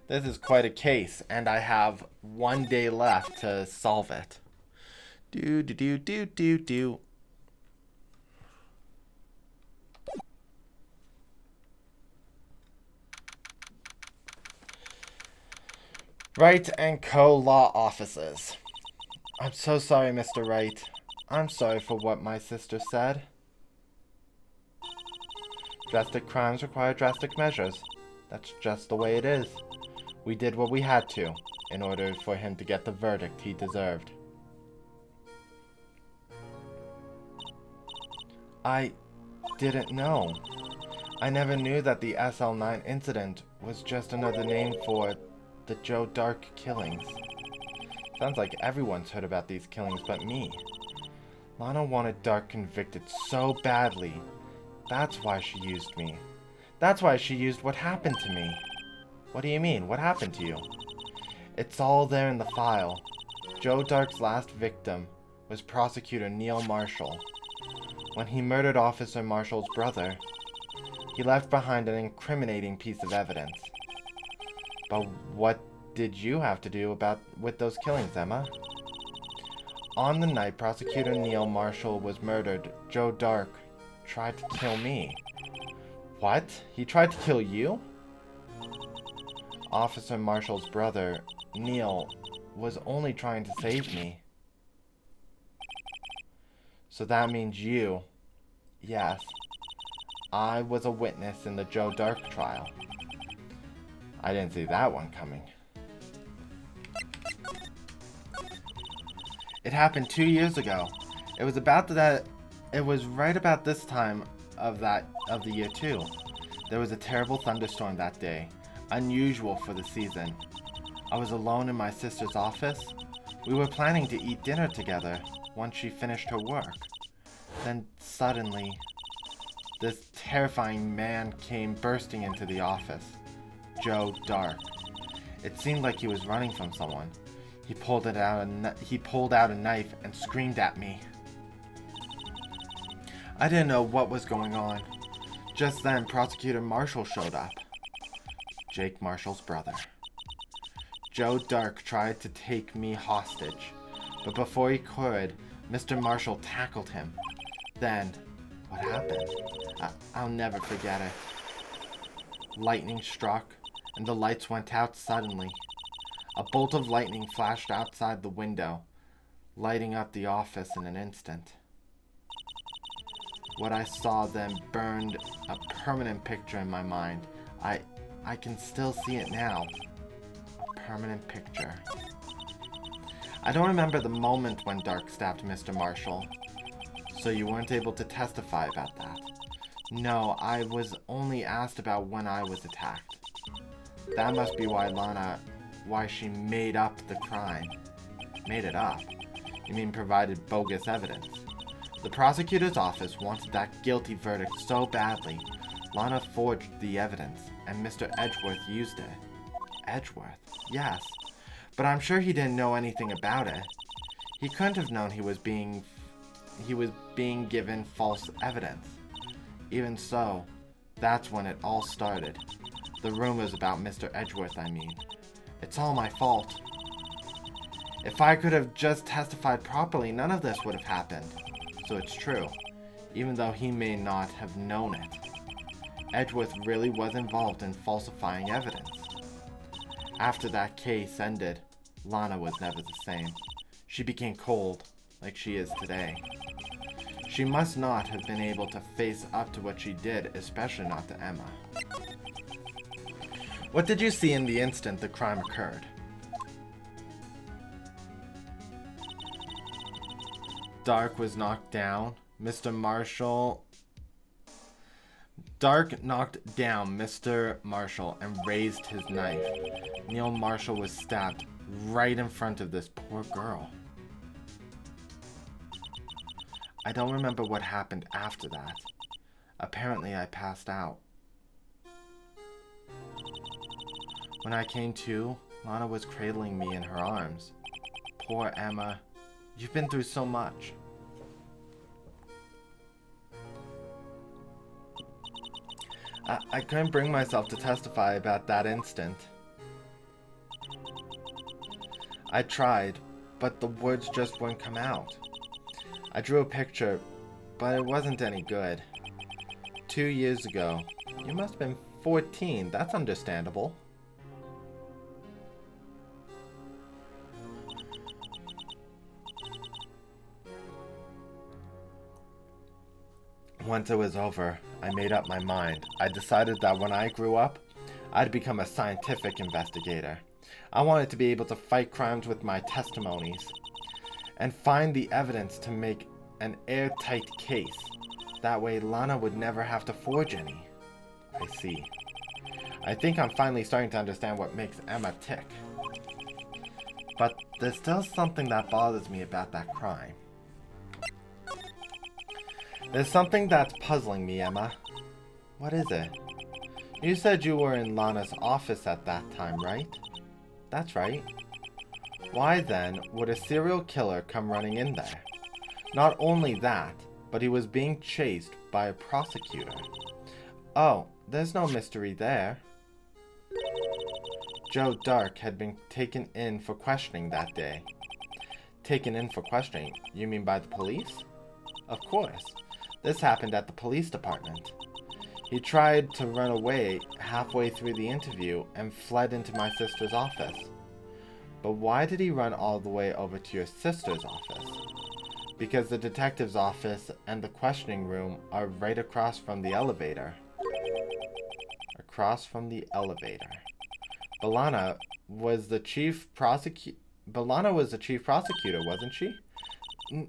This is quite a case, and I have 1 day left to solve it. Do do do do do do. Wright and Co. Law Offices. I'm so sorry, Mr. Wright. I'm sorry for what my sister said. Drastic crimes require drastic measures. That's just the way it is. We did what we had to, in order for him to get the verdict he deserved. I didn't know. I never knew that the SL9 incident was just another name for the Joe Darke killings. Sounds like everyone's heard about these killings but me. Lana wanted Darke convicted so badly. That's why she used me. That's why she used what happened to me. What do you mean? What happened to you? It's all there in the file. Joe Darke's last victim was Prosecutor Neil Marshall. When he murdered Officer Marshall's brother, he left behind an incriminating piece of evidence. But what did you have to do with those killings, Emma? On the night Prosecutor Neil Marshall was murdered, Joe Darke tried to kill me. What? He tried to kill you? Officer Marshall's brother, Neil, was only trying to save me. So that means you. Yes. I was a witness in the Joe Darke trial. I didn't see that one coming. It happened 2 years ago. It was right about this time of the year too. There was a terrible thunderstorm that day, unusual for the season. I was alone in my sister's office. We were planning to eat dinner together once she finished her work. Then suddenly, this terrifying man came bursting into the office. Joe Darke. It seemed like he was running from someone. He pulled out a knife and screamed at me. I didn't know what was going on. Just then, Prosecutor Marshall showed up. Jake Marshall's brother. Joe Darke tried to take me hostage, but before he could, Mr. Marshall tackled him. Then, what happened? I'll never forget it. Lightning struck, and the lights went out suddenly. A bolt of lightning flashed outside the window, lighting up the office in an instant. What I saw then burned a permanent picture in my mind. I can still see it now. A permanent picture. I don't remember the moment when Darke stabbed Mr. Marshall, so you weren't able to testify about that. No, I was only asked about when I was attacked. That must be why she made up the crime. Made it up? You mean provided bogus evidence? The prosecutor's office wanted that guilty verdict so badly, Lana forged the evidence, and Mr. Edgeworth used it. Edgeworth? Yes. But I'm sure he didn't know anything about it. He couldn't have known he was being given false evidence. Even so, that's when it all started. The rumors about Mr. Edgeworth, I mean. It's all my fault. If I could have just testified properly, none of this would have happened. So it's true, even though he may not have known it. Edgeworth really was involved in falsifying evidence. After that case ended, Lana was never the same. She became cold, like she is today. She must not have been able to face up to what she did, especially not to Emma. What did you see in the instant the crime occurred? Darke was knocked down. Darke knocked down Mr. Marshall and raised his knife. Neil Marshall was stabbed right in front of this poor girl. I don't remember what happened after that. Apparently I passed out. When I came to, Lana was cradling me in her arms. Poor Emma. You've been through so much. I couldn't bring myself to testify about that instant. I tried, but the words just wouldn't come out. I drew a picture, but it wasn't any good. 2 years ago. You must have been 14. That's understandable. Once it was over, I made up my mind. I decided that when I grew up, I'd become a scientific investigator. I wanted to be able to fight crimes with my testimonies and find the evidence to make an airtight case. That way Lana would never have to forge any. I see. I think I'm finally starting to understand what makes Emma tick. But there's still something that bothers me about that crime. There's something that's puzzling me, Emma. What is it? You said you were in Lana's office at that time, right? That's right. Why then would a serial killer come running in there? Not only that, but he was being chased by a prosecutor. Oh, there's no mystery there. Joe Darke had been taken in for questioning that day. Taken in for questioning? You mean by the police? Of course. This happened at the police department. He tried to run away halfway through the interview and fled into my sister's office. But why did he run all the way over to your sister's office? Because the detective's office and the questioning room are right across from the elevator. Across from the elevator. Lana was the chief prosecutor, wasn't she?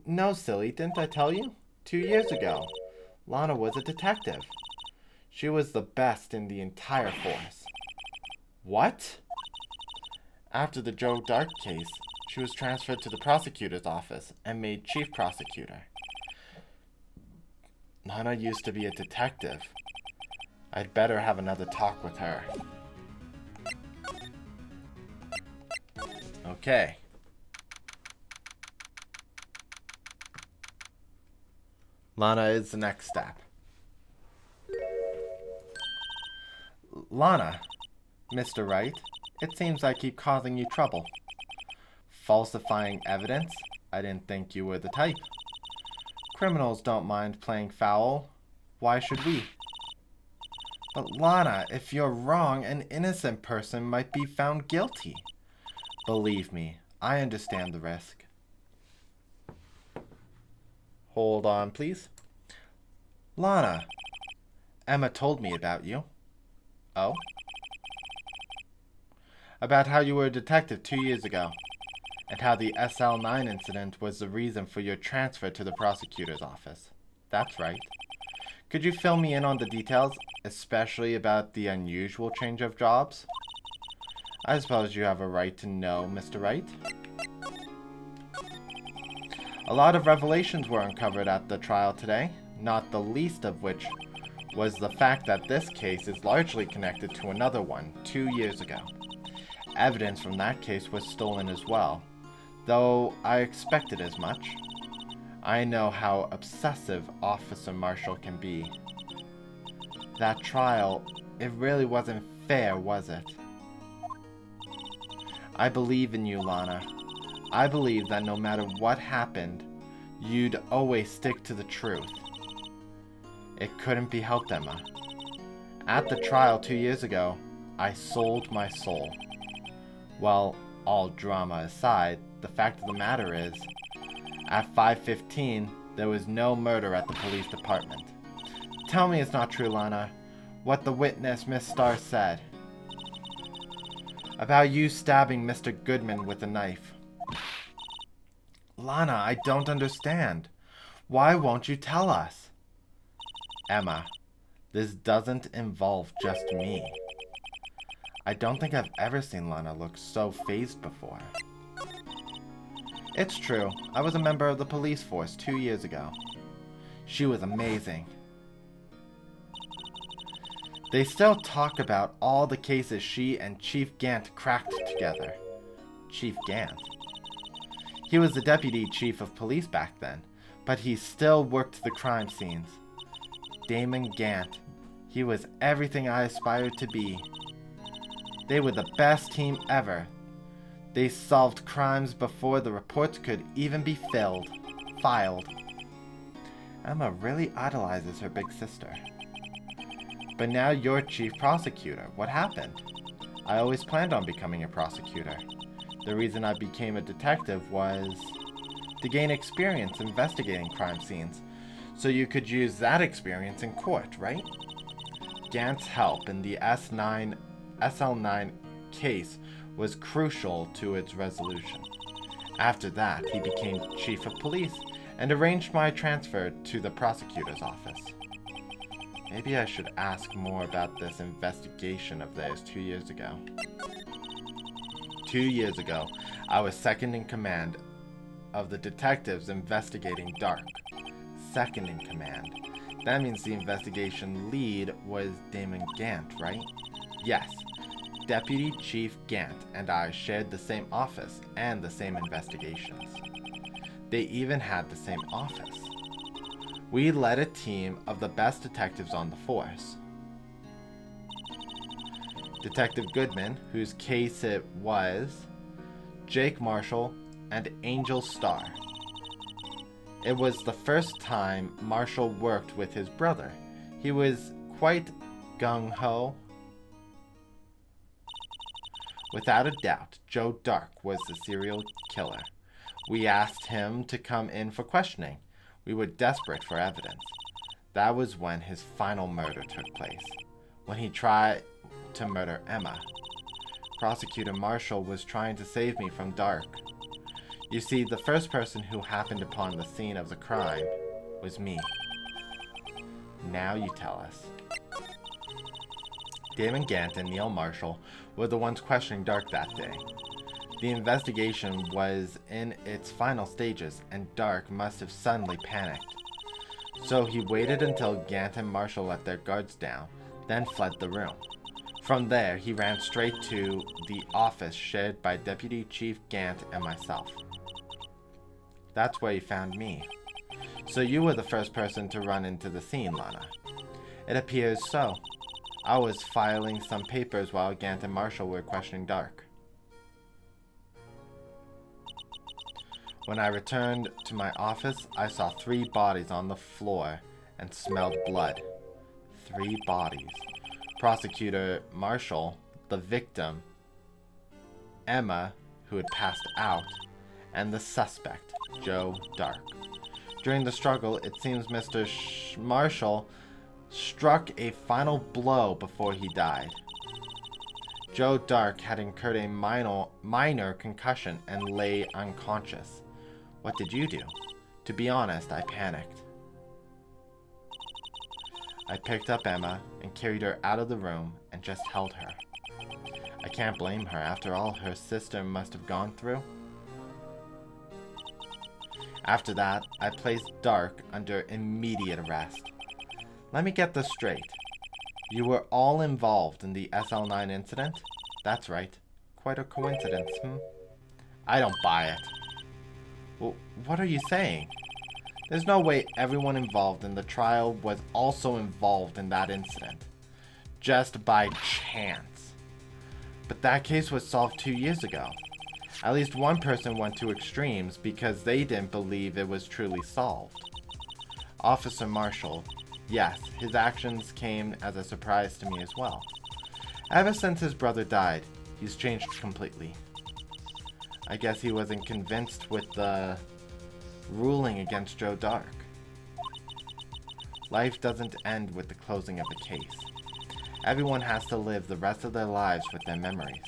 No, silly, didn't I tell you? 2 years ago. Lana was a detective. She was the best in the entire force. What? After the Joe Darke case, she was transferred to the prosecutor's office and made chief prosecutor. Lana used to be a detective. I'd better have another talk with her. Okay. Lana is the next step. Lana, Mr. Wright, it seems I keep causing you trouble. Falsifying evidence? I didn't think you were the type. Criminals don't mind playing foul. Why should we? But Lana, if you're wrong, an innocent person might be found guilty. Believe me, I understand the risk. Hold on, please. Lana, Emma told me about you. Oh? About how you were a detective 2 years ago, and how the SL9 incident was the reason for your transfer to the prosecutor's office. That's right. Could you fill me in on the details, especially about the unusual change of jobs? I suppose you have a right to know, Mr. Wright. A lot of revelations were uncovered at the trial today, not the least of which was the fact that this case is largely connected to another one 2 years ago. Evidence from that case was stolen as well, though I expected as much. I know how obsessive Officer Marshall can be. That trial, it really wasn't fair, was it? I believe in you, Lana. I believe that no matter what happened, you'd always stick to the truth. It couldn't be helped, Emma. At the trial 2 years ago, I sold my soul. Well, all drama aside, the fact of the matter is, at 5:15, there was no murder at the police department. Tell me it's not true, Lana, what the witness, Miss Starr, said about you stabbing Mr. Goodman with a knife. Lana, I don't understand. Why won't you tell us? Emma, this doesn't involve just me. I don't think I've ever seen Lana look so fazed before. It's true. I was a member of the police force 2 years ago. She was amazing. They still talk about all the cases she and Chief Gant cracked together. Chief Gant? He was the deputy chief of police back then, but he still worked the crime scenes. Damon Gant. He was everything I aspired to be. They were the best team ever. They solved crimes before the reports could even be filed. Emma really idolizes her big sister. But now you're chief prosecutor. What happened? I always planned on becoming a prosecutor. The reason I became a detective was to gain experience investigating crime scenes, so you could use that experience in court, right? Gant's help in the SL9 case was crucial to its resolution. After that, he became chief of police and arranged my transfer to the prosecutor's office. Maybe I should ask more about this investigation of theirs 2 years ago. 2 years ago, I was second in command of the detectives investigating Darke. Second in command. That means the investigation lead was Damon Gant, right? Yes. Deputy Chief Gant and I shared the same office and the same investigations. They even had the same office. We led a team of the best detectives on the force. Detective Goodman, whose case it was, Jake Marshall, and Angel Starr. It was the first time Marshall worked with his brother. He was quite gung-ho. Without a doubt, Joe Darke was the serial killer. We asked him to come in for questioning. We were desperate for evidence. That was when his final murder took place, when he tried to murder Emma. Prosecutor Marshall was trying to save me from Darke. You see, the first person who happened upon the scene of the crime was me. Now you tell us. Damon Gant and Neil Marshall were the ones questioning Darke that day. The investigation was in its final stages, and Darke must have suddenly panicked. So he waited until Gant and Marshall let their guards down, then fled the room. From there, he ran straight to the office shared by Deputy Chief Gant and myself. That's where he found me. So you were the first person to run into the scene, Lana. It appears so. I was filing some papers while Gant and Marshall were questioning Darke. When I returned to my office, I saw 3 bodies on the floor and smelled blood. 3 bodies. Prosecutor Marshall, the victim, Emma, who had passed out, and the suspect, Joe Darke. During the struggle, it seems Mr. Marshall struck a final blow before he died. Joe Darke had incurred a minor concussion and lay unconscious. What did you do? To be honest, I panicked. I picked up Emma and carried her out of the room and just held her. I can't blame her after all her sister must have gone through. After that, I placed Darke under immediate arrest. Let me get this straight. You were all involved in the SL9 incident? That's right. Quite a coincidence, I don't buy it. Well, what are you saying? There's no way everyone involved in the trial was also involved in that incident. Just by chance. But that case was solved 2 years ago. At least one person went to extremes because they didn't believe it was truly solved. Officer Marshall, yes, his actions came as a surprise to me as well. Ever since his brother died, he's changed completely. I guess he wasn't convinced with the ruling against Joe Darke. Life doesn't end with the closing of a case. Everyone has to live the rest of their lives with their memories.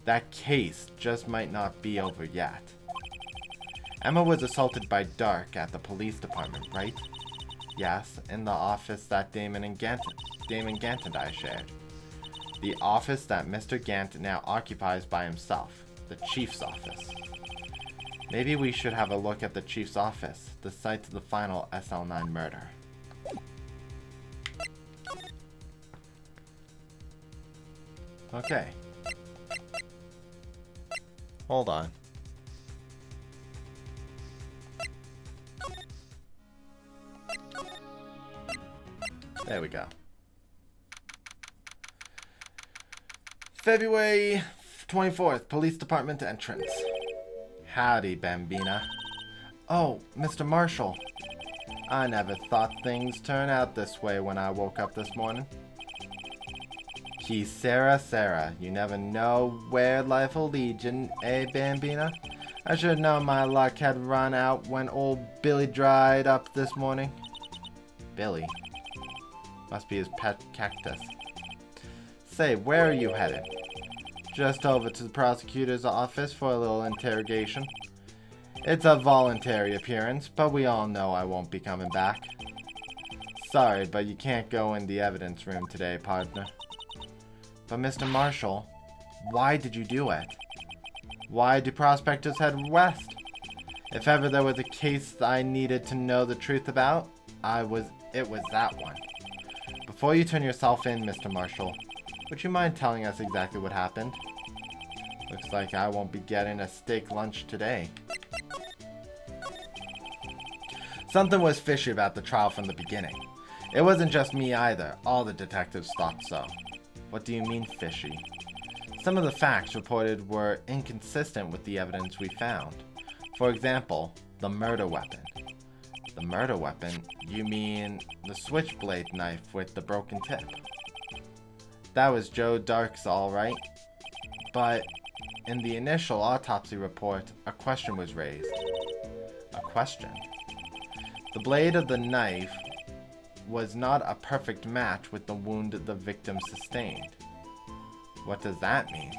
That case just might not be over yet. Emma was assaulted by Darke at the police department, right? Yes, in the office that Damon Gant and I shared. The office that Mr. Gant now occupies by himself. The Chief's office. Maybe we should have a look at the Chief's office, the site of the final SL9 murder. Okay. Hold on. There we go. February 24th Police Department entrance. Howdy, Bambina. Oh, Mr. Marshall. I never thought things turned out this way when I woke up this morning. Sarah, you never know where life will lead you, eh, Bambina? I should have known my luck had run out when old Billy dried up this morning. Billy? Must be his pet cactus. Say, where are you headed? Just over to the prosecutor's office for a little interrogation. It's a voluntary appearance, but we all know I won't be coming back. Sorry, but you can't go in the evidence room today, partner. But Mr. Marshall, why did you do it? Why do prospectors head west? If ever there was a case I needed to know the truth about, it was that one. Before you turn yourself in, Mr. Marshall, would you mind telling us exactly what happened? Looks like I won't be getting a steak lunch today. Something was fishy about the trial from the beginning. It wasn't just me either. All the detectives thought so. What do you mean fishy? Some of the facts reported were inconsistent with the evidence we found. For example, the murder weapon. The murder weapon? You mean the switchblade knife with the broken tip? That was Joe Darke's, all right. But in the initial autopsy report, a question was raised. A question? The blade of the knife was not a perfect match with the wound the victim sustained. What does that mean?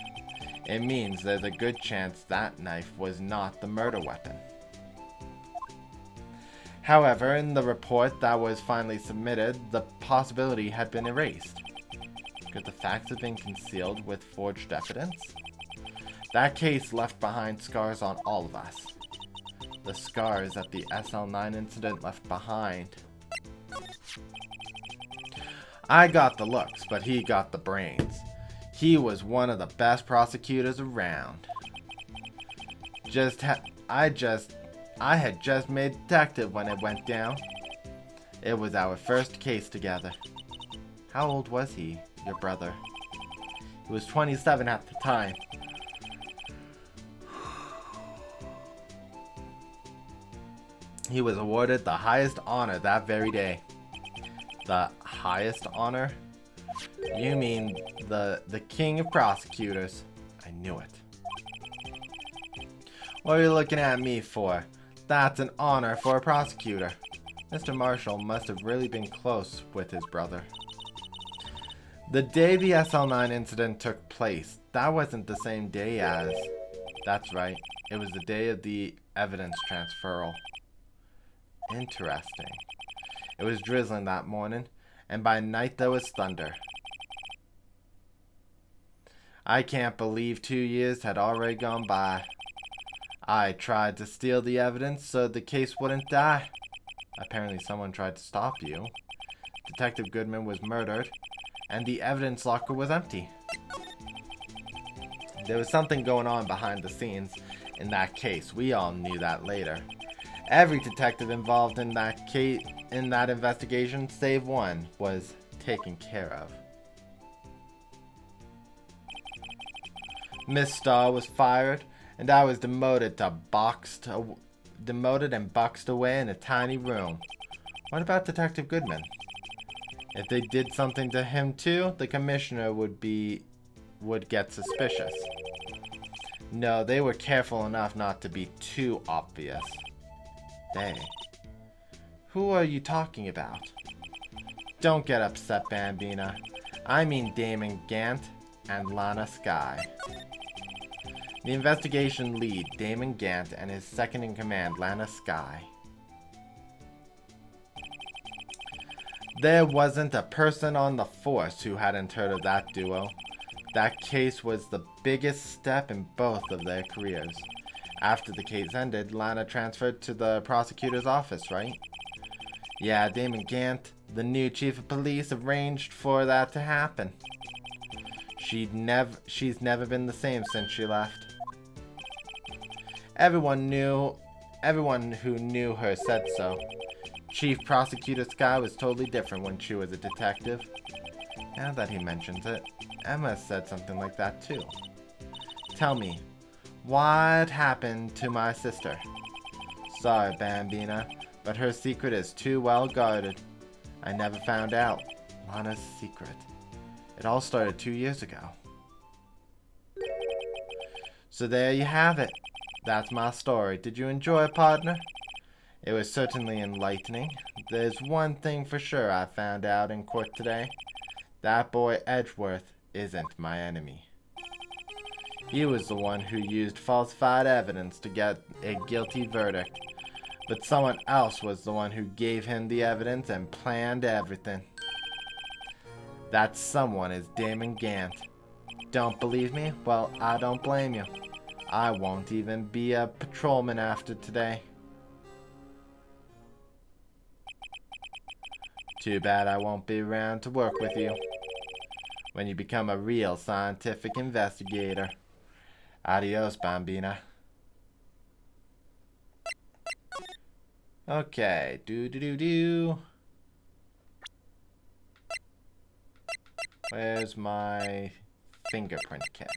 It means there's a good chance that knife was not the murder weapon. However, in the report that was finally submitted, the possibility had been erased. Could the facts have been concealed with forged evidence? That case left behind scars on all of us. The scars that the SL9 incident left behind. I got the looks, but he got the brains. He was one of the best prosecutors around. I had just made detective when it went down. It was our first case together. How old was he, your brother? He was 27 at the time. He was awarded the highest honor that very day. The highest honor? You mean the king of prosecutors. I knew it. What are you looking at me for? That's an honor for a prosecutor. Mr. Marshall must have really been close with his brother. The day the SL9 incident took place, that wasn't the same day as... That's right, it was the day of the evidence transferal. Interesting. It was drizzling that morning, and by night there was thunder. I can't believe 2 years had already gone by. I tried to steal the evidence so the case wouldn't die. Apparently someone tried to stop you. Detective Goodman was murdered, and the evidence locker was empty. There was something going on behind the scenes in that case. We all knew that later. Every detective involved in that case, in that investigation, save one, was taken care of. Miss Starr was fired, and I was demoted and boxed away in a tiny room. What about Detective Goodman? If they did something to him too, the commissioner would get suspicious. No, they were careful enough not to be too obvious. They. Who are you talking about? Don't get upset, Bambina. I mean Damon Gant and Lana Skye. The investigation lead, Damon Gant, and his second-in-command, Lana Skye. There wasn't a person on the force who hadn't heard of that duo. That case was the biggest step in both of their careers. After the case ended, Lana transferred to the prosecutor's office, right? Yeah, Damon Gant, the new chief of police, arranged for that to happen. She's never been the same since she left. Everyone who knew her said so. Chief Prosecutor Skye was totally different when she was a detective. Now that he mentions it, Emma said something like that too. tell me, what happened to my sister? Sorry, Bambina, but her secret is too well guarded. I never found out Lana's secret. It all started 2 years ago. So there you have it. That's my story. Did you enjoy it, partner? It was certainly enlightening. There's one thing for sure I found out in court today. That boy Edgeworth isn't my enemy. He was the one who used falsified evidence to get a guilty verdict. But someone else was the one who gave him the evidence and planned everything. That someone is Damon Gant. Don't believe me? Well, I don't blame you. I won't even be a patrolman after today. Too bad I won't be around to work with you when you become a real scientific investigator. Adios, Bambina. Okay, do. Where's my fingerprint kit?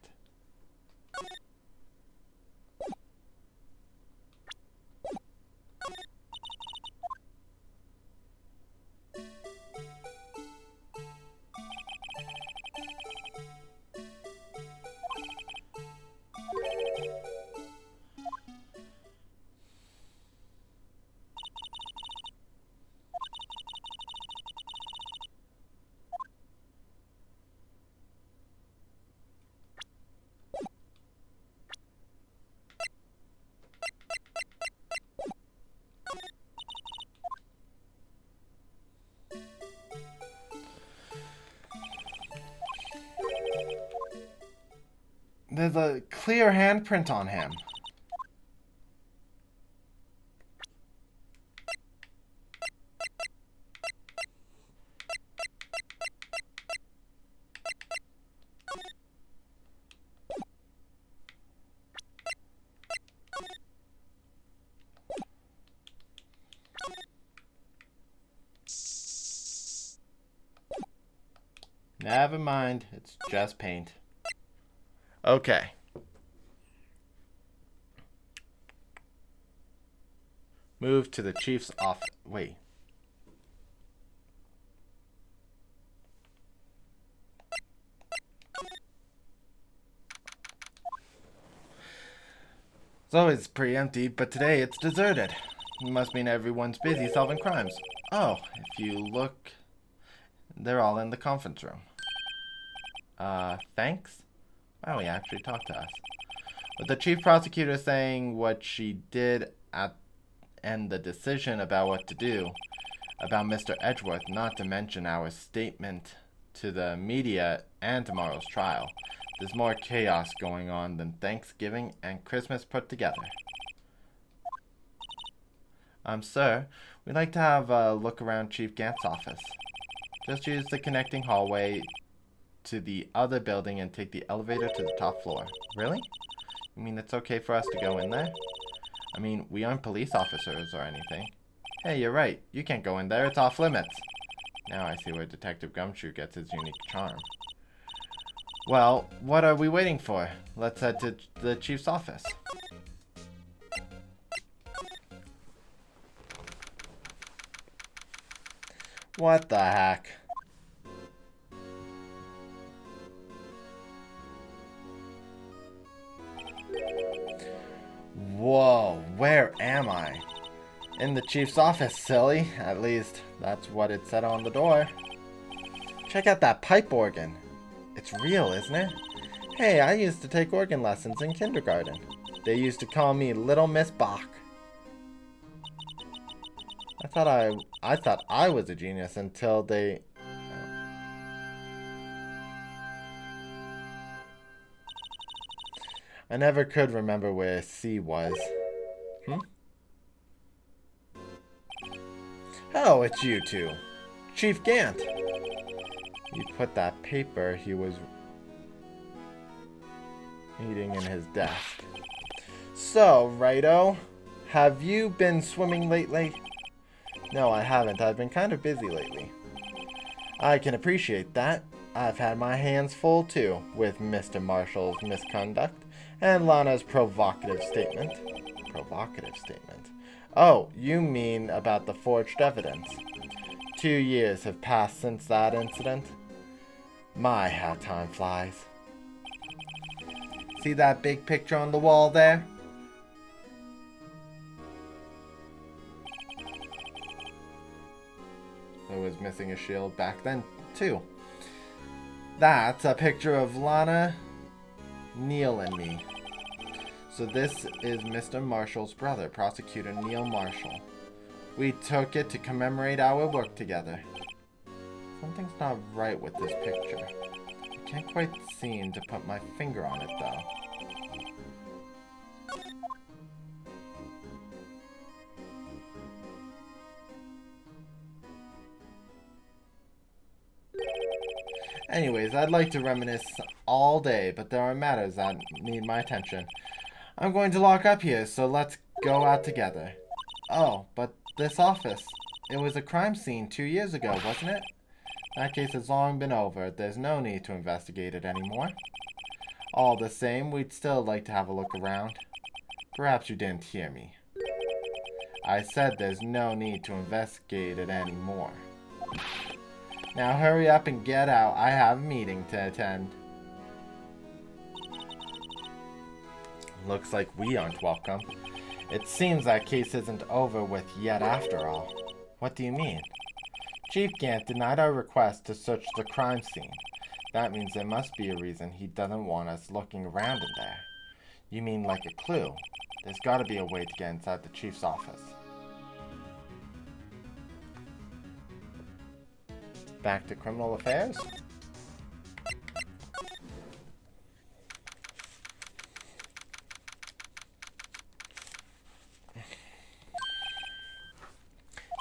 There's a clear handprint on him. Never mind, it's just paint. Okay. Move to the chief's office. Wait. It's always pretty empty, but today it's deserted. It must mean everyone's busy solving crimes. Oh, if you look, they're all in the conference room. Thanks? Wow, he actually talked to us. With the chief prosecutor saying what she did and the decision about what to do about Mr. Edgeworth, not to mention our statement to the media and tomorrow's trial, there's more chaos going on than Thanksgiving and Christmas put together. Sir, we'd like to have a look around Chief Gant's office. Just use the connecting hallway to the other building and take the elevator to the top floor. Really? You mean it's okay for us to go in there? I mean, we aren't police officers or anything. Hey, you're right. You can't go in there. It's off limits. Now I see where Detective Gumshoe gets his unique charm. Well, what are we waiting for? Let's head to the chief's office. What the heck? Whoa, where am I? In the chief's office, silly. At least, that's what it said on the door. Check out that pipe organ. It's real, isn't it? Hey, I used to take organ lessons in kindergarten. They used to call me Little Miss Bach. I thought I was a genius until they... I never could remember where C was. Oh, it's you two. Chief Gant. He put that paper he was reading in his desk. So, Righto, have you been swimming lately? No, I haven't. I've been kind of busy lately. I can appreciate that. I've had my hands full too with Mr. Marshall's misconduct and Lana's provocative statement. Provocative statement. Oh, you mean about the forged evidence. 2 years have passed since that incident. My, how time flies. See that big picture on the wall there? It was missing a shield back then, too. That's a picture of Lana, Neil, and me. So this is Mr. Marshall's brother, Prosecutor Neil Marshall. We took it to commemorate our work together. Something's not right with this picture. I can't quite seem to put my finger on it, though. Anyways, I'd like to reminisce all day, but there are matters that need my attention. I'm going to lock up here, so let's go out together. Oh, but this office. It was a crime scene 2 years ago, wasn't it? That case has long been over. There's no need to investigate it anymore. All the same, we'd still like to have a look around. Perhaps you didn't hear me. I said there's no need to investigate it anymore. Now hurry up and get out. I have a meeting to attend. Looks like we aren't welcome. It seems that case isn't over with yet after all. What do you mean? Chief Gant denied our request to search the crime scene. That means there must be a reason he doesn't want us looking around in there. You mean like a clue? There's gotta be a way to get inside the chief's office. Back to criminal affairs?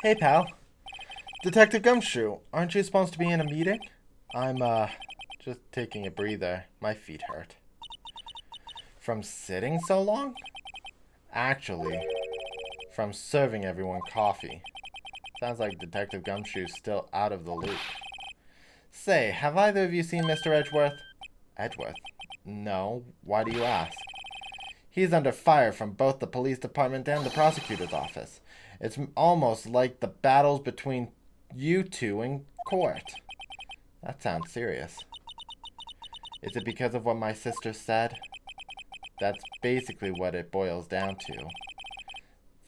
Hey, pal. Detective Gumshoe, aren't you supposed to be in a meeting? I'm, just taking a breather. My feet hurt. From sitting so long? Actually, from serving everyone coffee. Sounds like Detective Gumshoe's still out of the loop. Say, have either of you seen Mr. Edgeworth? Edgeworth? No. Why do you ask? He's under fire from both the police department and the prosecutor's office. It's almost like the battles between you two in court. That sounds serious. Is it because of what my sister said? That's basically what it boils down to.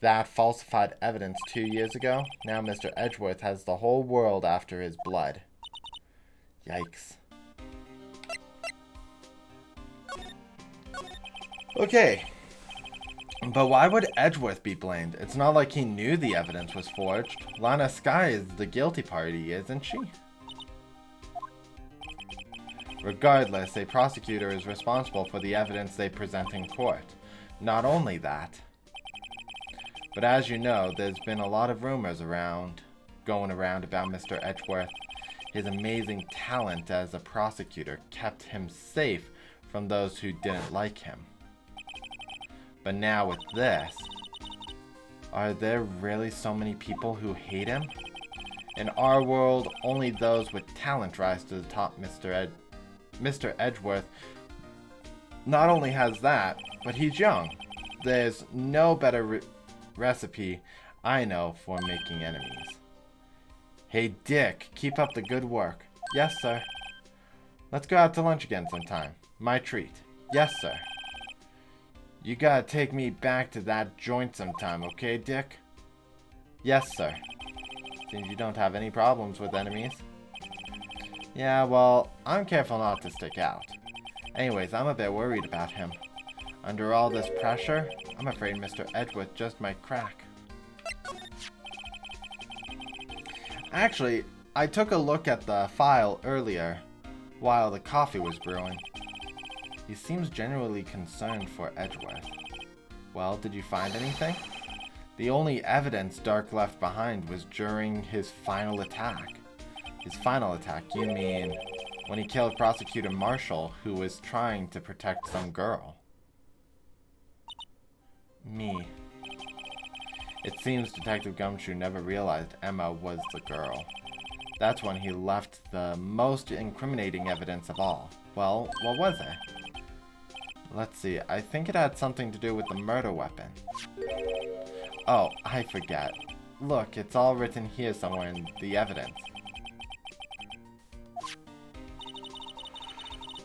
That falsified evidence 2 years ago, now Mr. Edgeworth has the whole world after his blood. Yikes. Okay. But why would Edgeworth be blamed? It's not like he knew the evidence was forged. Lana Skye is the guilty party, isn't she? Regardless, a prosecutor is responsible for the evidence they present in court. Not only that, but as you know, there's been a lot of rumors going around about Mr. Edgeworth. His amazing talent as a prosecutor kept him safe from those who didn't like him. But now with this, are there really so many people who hate him? In our world, only those with talent rise to the top. Mr. Edgeworth not only has that, but he's young. There's no better recipe I know for making enemies. Hey Dick, keep up the good work. Yes, sir. Let's go out to lunch again sometime. My treat. Yes, sir. You gotta take me back to that joint sometime, okay, Dick? Yes, sir. Seems you don't have any problems with enemies. Yeah, well, I'm careful not to stick out. Anyways, I'm a bit worried about him. Under all this pressure, I'm afraid Mr. Edgeworth just might crack. Actually, I took a look at the file earlier while the coffee was brewing. He seems genuinely concerned for Edgeworth. Well, did you find anything? The only evidence Darke left behind was during his final attack. His final attack, you mean when he killed Prosecutor Marshall, who was trying to protect some girl. Me. It seems Detective Gumshoe never realized Emma was the girl. That's when he left the most incriminating evidence of all. Well, what was it? Let's see, I think it had something to do with the murder weapon. Oh, I forget. Look, it's all written here somewhere in the evidence.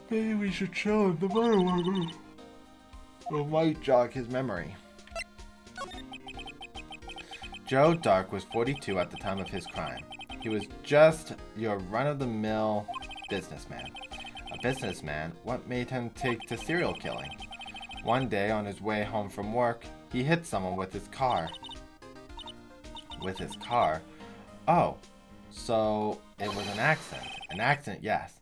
Maybe we should show him the murder weapon. It might jog his memory. Joe Darke was 42 at the time of his crime. He was just your run-of-the-mill businessman. A businessman? What made him take to serial killing? One day, on his way home from work, he hit someone with his car. With his car? Oh, so it was an accident. An accident, yes.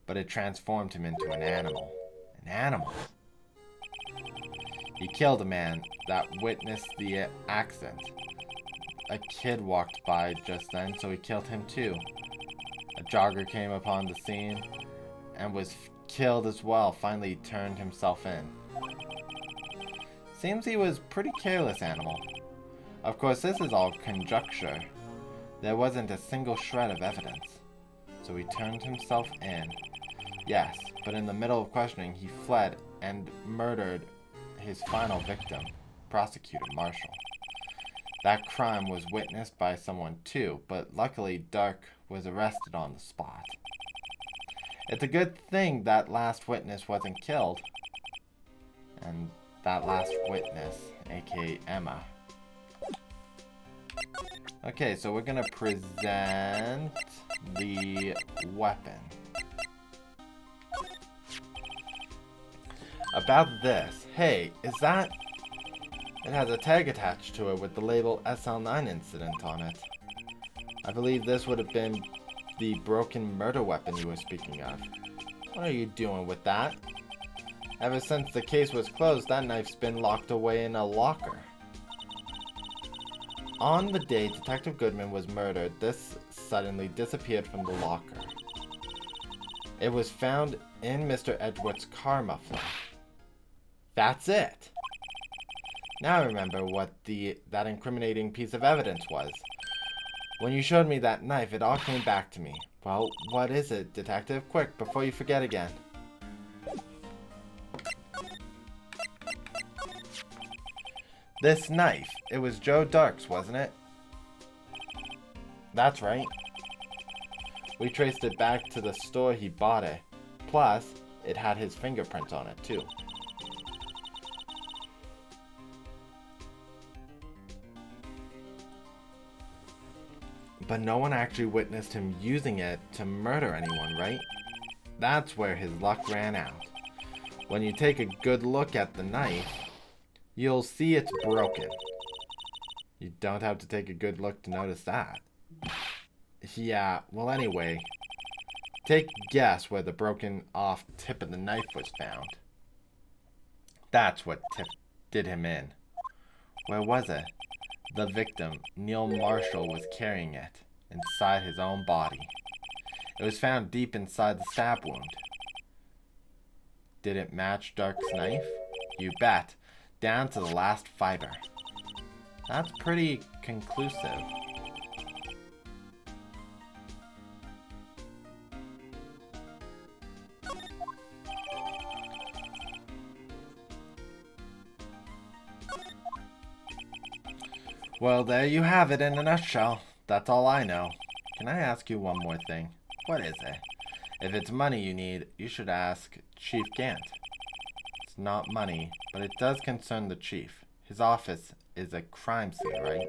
But it transformed him into an animal. An animal? He killed a man that witnessed the accident. A kid walked by just then, so he killed him too. A jogger came upon the scene and was killed as well. Finally, he turned himself in. Seems he was pretty careless animal. Of course, this is all conjecture. There wasn't a single shred of evidence. So he turned himself in. Yes, but in the middle of questioning, he fled and murdered his final victim, Prosecutor Marshall. That crime was witnessed by someone too, but luckily Darke was arrested on the spot. It's a good thing that last witness wasn't killed. And that last witness, aka Emma. Okay, so we're gonna present the weapon. About this. Hey, is that... It has a tag attached to it with the label SL9 incident on it. I believe this would have been the broken murder weapon you were speaking of. What are you doing with that? Ever since the case was closed, that knife's been locked away in a locker. On the day Detective Goodman was murdered, this suddenly disappeared from the locker. It was found in Mr. Edgeworth's car muffler. That's it! Now I remember what that incriminating piece of evidence was. When you showed me that knife, it all came back to me. Well, what is it, Detective? Quick, before you forget again. This knife, it was Joe Darke's, wasn't it? That's right. We traced it back to the store he bought it. Plus, it had his fingerprint on it, too. But no one actually witnessed him using it to murder anyone, right? That's where his luck ran out. When you take a good look at the knife, you'll see it's broken. You don't have to take a good look to notice that. Yeah, well anyway, take a guess where the broken off tip of the knife was found. That's what did him in. Where was it? The victim, Neil Marshall, was carrying it inside his own body. It was found deep inside the stab wound. Did it match Darke's knife? You bet. Down to the last fiber. That's pretty conclusive. Well, there you have it in a nutshell. That's all I know. Can I ask you one more thing? What is it? If it's money you need, you should ask Chief Gant. It's not money, but it does concern the chief. His office is a crime scene, right?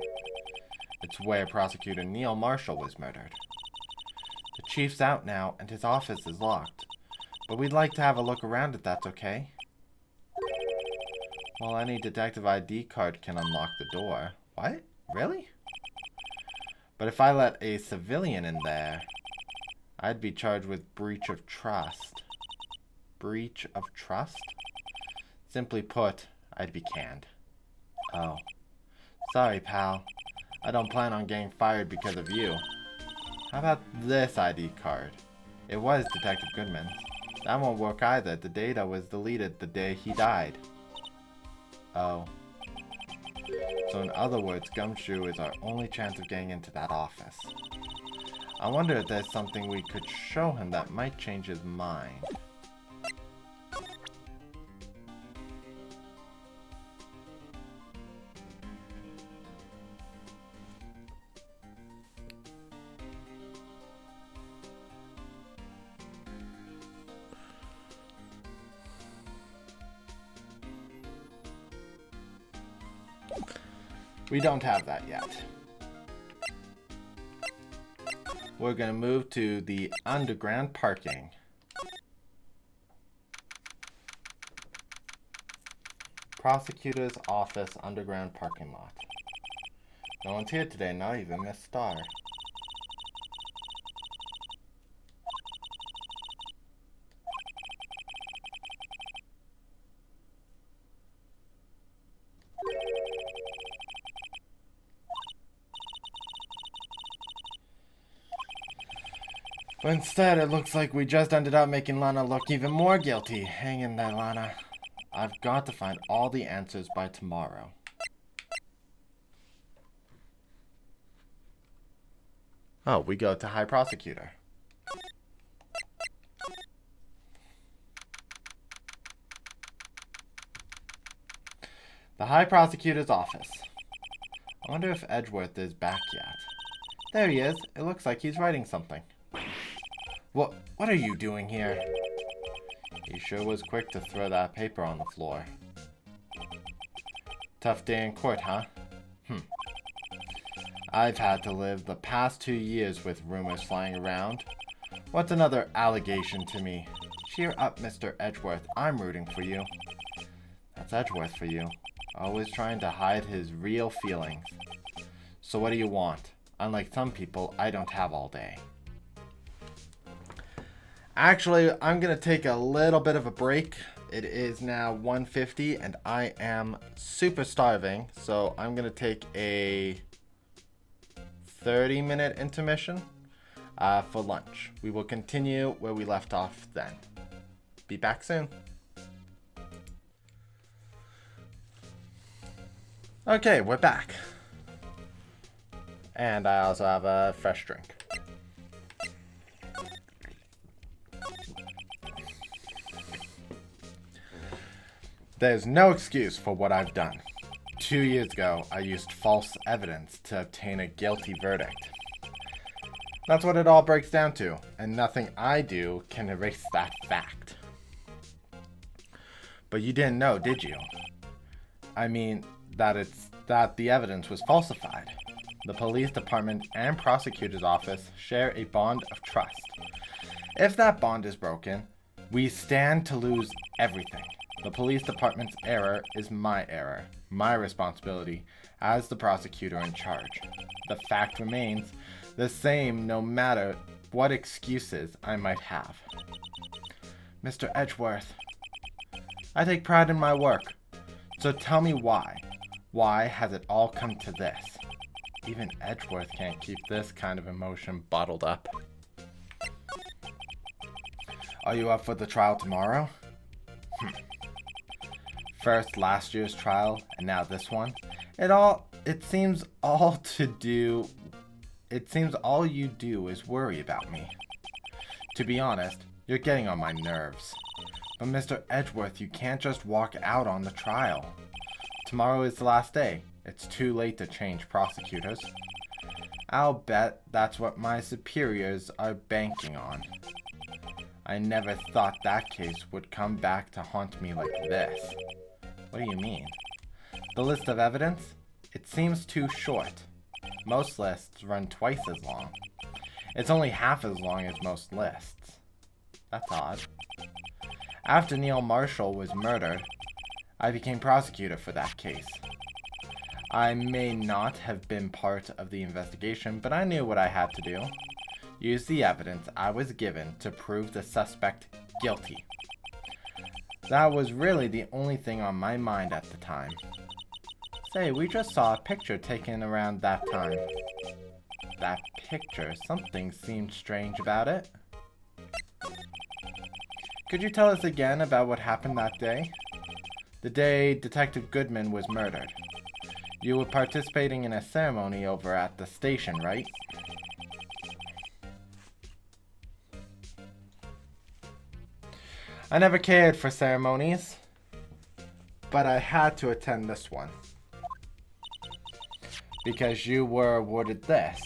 It's where Prosecutor Neil Marshall was murdered. The chief's out now, and his office is locked. But we'd like to have a look around if that's okay. Well, any detective ID card can unlock the door. What? Really? But if I let a civilian in there, I'd be charged with breach of trust. Breach of trust? Simply put, I'd be canned. Oh. Sorry, pal. I don't plan on getting fired because of you. How about this ID card? It was Detective Goodman's. That won't work either. The data was deleted the day he died. Oh. So in other words, Gumshoe is our only chance of getting into that office. I wonder if there's something we could show him that might change his mind. We don't have that yet. We're gonna move to the underground parking. Prosecutor's office underground parking lot. No one's here today, not even Miss Star. But instead, it looks like we just ended up making Lana look even more guilty. Hang in there, Lana. I've got to find all the answers by tomorrow. Oh, we go to High Prosecutor. The High Prosecutor's office. I wonder if Edgeworth is back yet. There he is. It looks like he's writing something. What are you doing here? He sure was quick to throw that paper on the floor. Tough day in court, huh? I've had to live the past 2 years with rumors flying around. What's another allegation to me? Cheer up, Mr. Edgeworth. I'm rooting for you. That's Edgeworth for you. Always trying to hide his real feelings. So what do you want? Unlike some people, I don't have all day. Actually, I'm going to take a little bit of a break. It is now 1:50 and I am super starving. So I'm going to take a 30-minute intermission for lunch. We will continue where we left off then. Be back soon. Okay, we're back. And I also have a fresh drink. There's no excuse for what I've done. 2 years ago, I used false evidence to obtain a guilty verdict. That's what it all breaks down to, and nothing I do can erase that fact. But you didn't know, did you? I mean, that the evidence was falsified. The police department and prosecutor's office share a bond of trust. If that bond is broken, we stand to lose everything. The police department's error is my error, my responsibility as the prosecutor in charge. The fact remains the same no matter what excuses I might have. Mr. Edgeworth, I take pride in my work, so tell me why. Why has it all come to this? Even Edgeworth can't keep this kind of emotion bottled up. Are you up for the trial tomorrow? First last year's trial, and now this one. It seems all you do is worry about me. To be honest, you're getting on my nerves. But Mr. Edgeworth, you can't just walk out on the trial. Tomorrow is the last day. It's too late to change prosecutors. I'll bet that's what my superiors are banking on. I never thought that case would come back to haunt me like this. What do you mean? The list of evidence? It seems too short. Most lists run twice as long. It's only half as long as most lists. That's odd. After Neil Marshall was murdered, I became prosecutor for that case. I may not have been part of the investigation, but I knew what I had to do. Use the evidence I was given to prove the suspect guilty. That was really the only thing on my mind at the time. Say, we just saw a picture taken around that time. That picture, something seemed strange about it. Could you tell us again about what happened that day? The day Detective Goodman was murdered. You were participating in a ceremony over at the station, right? I never cared for ceremonies, but I had to attend this one. Because you were awarded this.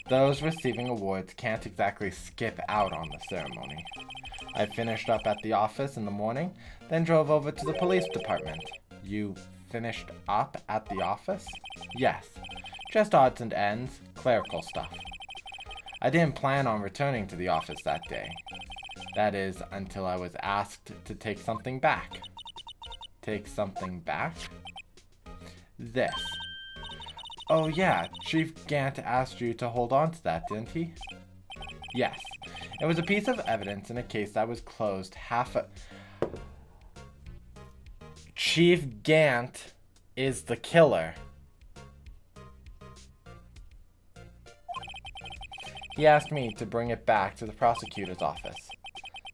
Those receiving awards can't exactly skip out on the ceremony. I finished up at the office in the morning, then drove over to the police department. You finished up at the office? Yes. Just odds and ends, clerical stuff. I didn't plan on returning to the office that day. That is, until I was asked to take something back. Take something back? This. Oh yeah, Chief Gant asked you to hold on to that, didn't he? Yes. It was a piece of evidence in a case that was closed Chief Gant is the killer. He asked me to bring it back to the prosecutor's office.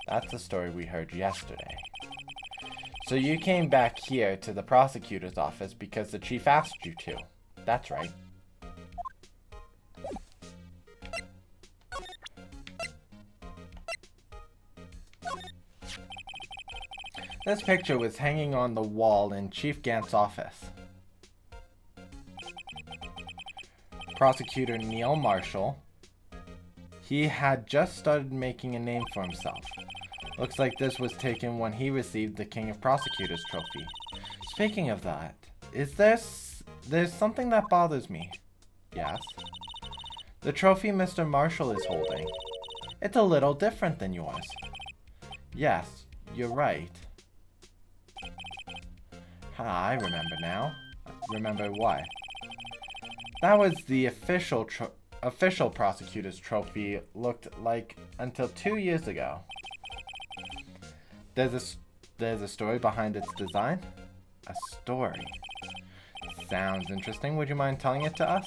That's the story we heard yesterday. So you came back here to the prosecutor's office because the chief asked you to. That's right. This picture was hanging on the wall in Chief Gant's office. Prosecutor Neil Marshall. He had just started making a name for himself. Looks like this was taken when he received the King of Prosecutors trophy. Speaking of that, there's something that bothers me. Yes? The trophy Mr. Marshall is holding. It's a little different than yours. Yes, you're right. I remember now. Remember what? That was the official prosecutor's trophy looked like until 2 years ago. There's a story behind its design? A story. Sounds interesting. Would you mind telling it to us?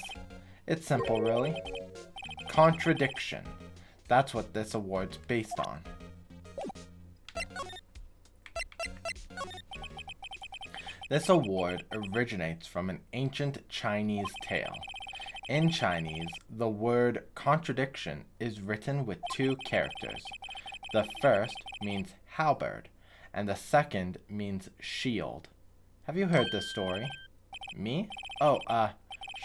It's simple, really. Contradiction. That's what this award's based on. This award originates from an ancient Chinese tale. In Chinese, the word contradiction is written with 2 characters. The first means halberd, and the second means shield. Have you heard this story? Me? Oh,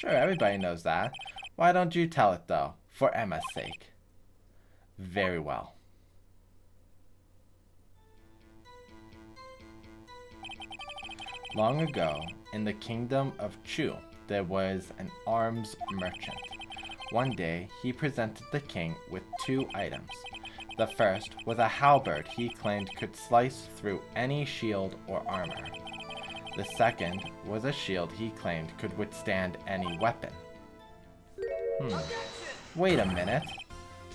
sure, everybody knows that. Why don't you tell it, though, for Emma's sake? Very well. Long ago, in the kingdom of Chu, there was an arms merchant. One day, he presented the king with 2 items. The first was a halberd he claimed could slice through any shield or armor. The second was a shield he claimed could withstand any weapon. Wait a minute.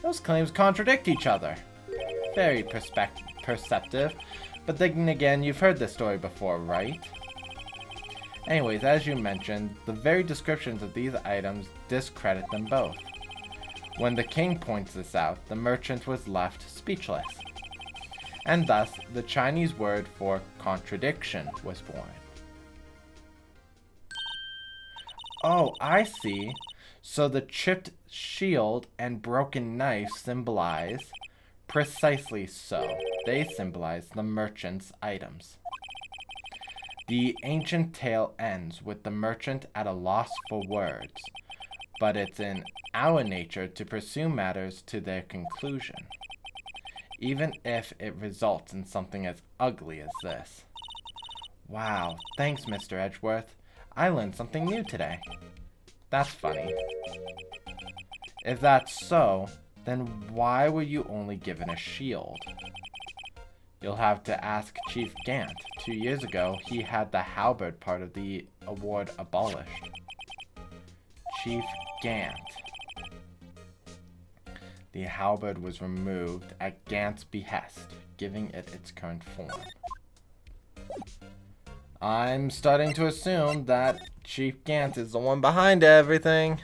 Those claims contradict each other. Very perceptive, but then again, you've heard this story before, right? Anyways, as you mentioned, the very descriptions of these items discredit them both. When the king points this out, the merchant was left speechless. And thus, the Chinese word for contradiction was born. Oh, I see. So the chipped shield and broken knife symbolize... Precisely so. They symbolize the merchant's items. The ancient tale ends with the merchant at a loss for words, but it's in our nature to pursue matters to their conclusion, even if it results in something as ugly as this. Wow, thanks, Mr. Edgeworth. I learned something new today. That's funny. If that's so, then why were you only given a shield? You'll have to ask Chief Gant. 2 years ago, he had the halberd part of the award abolished. Chief Gant. The halberd was removed at Gant's behest, giving it its current form. I'm starting to assume that Chief Gant is the one behind everything.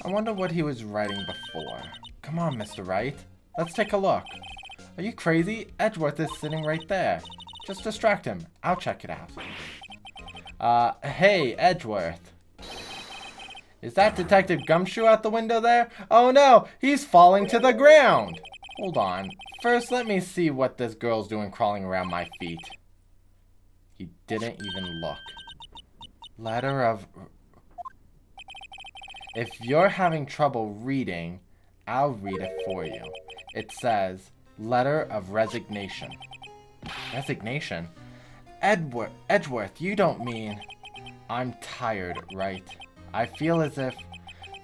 I wonder what he was writing before. Come on, Mr. Wright. Let's take a look. Are you crazy? Edgeworth is sitting right there. Just distract him. I'll check it out. Hey, Edgeworth. Is that Detective Gumshoe out the window there? Oh no, he's falling to the ground! Hold on. First, let me see what this girl's doing crawling around my feet. He didn't even look. Letter of... If you're having trouble reading, I'll read it for you. It says, Letter of Resignation. Resignation? Edgeworth, you don't mean... I'm tired, right? I feel as if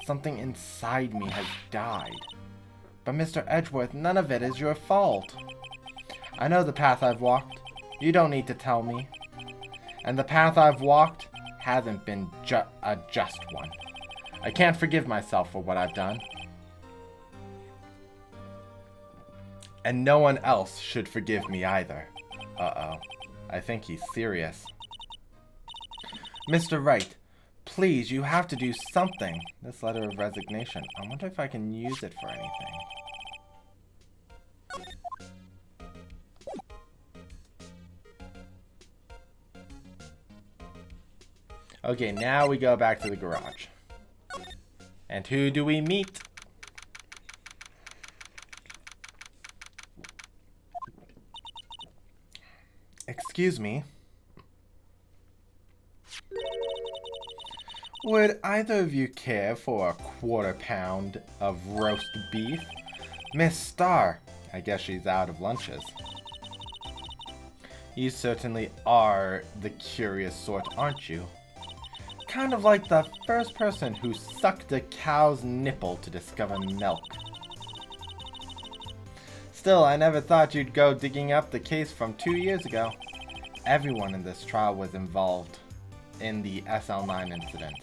something inside me has died. But Mr. Edgeworth, none of it is your fault. I know the path I've walked. You don't need to tell me. And the path I've walked hasn't been a just one. I can't forgive myself for what I've done. And no one else should forgive me either. Uh-oh. I think he's serious. Mr. Wright, please, you have to do something. This letter of resignation. I wonder if I can use it for anything. Okay, now we go back to the garage. And who do we meet? Excuse me. Would either of you care for a quarter pound of roast beef? Miss Starr. I guess she's out of lunches. You certainly are the curious sort, aren't you? Kind of like the first person who sucked a cow's nipple to discover milk. Still, I never thought you'd go digging up the case from 2 years ago. Everyone in this trial was involved in the SL9 incident.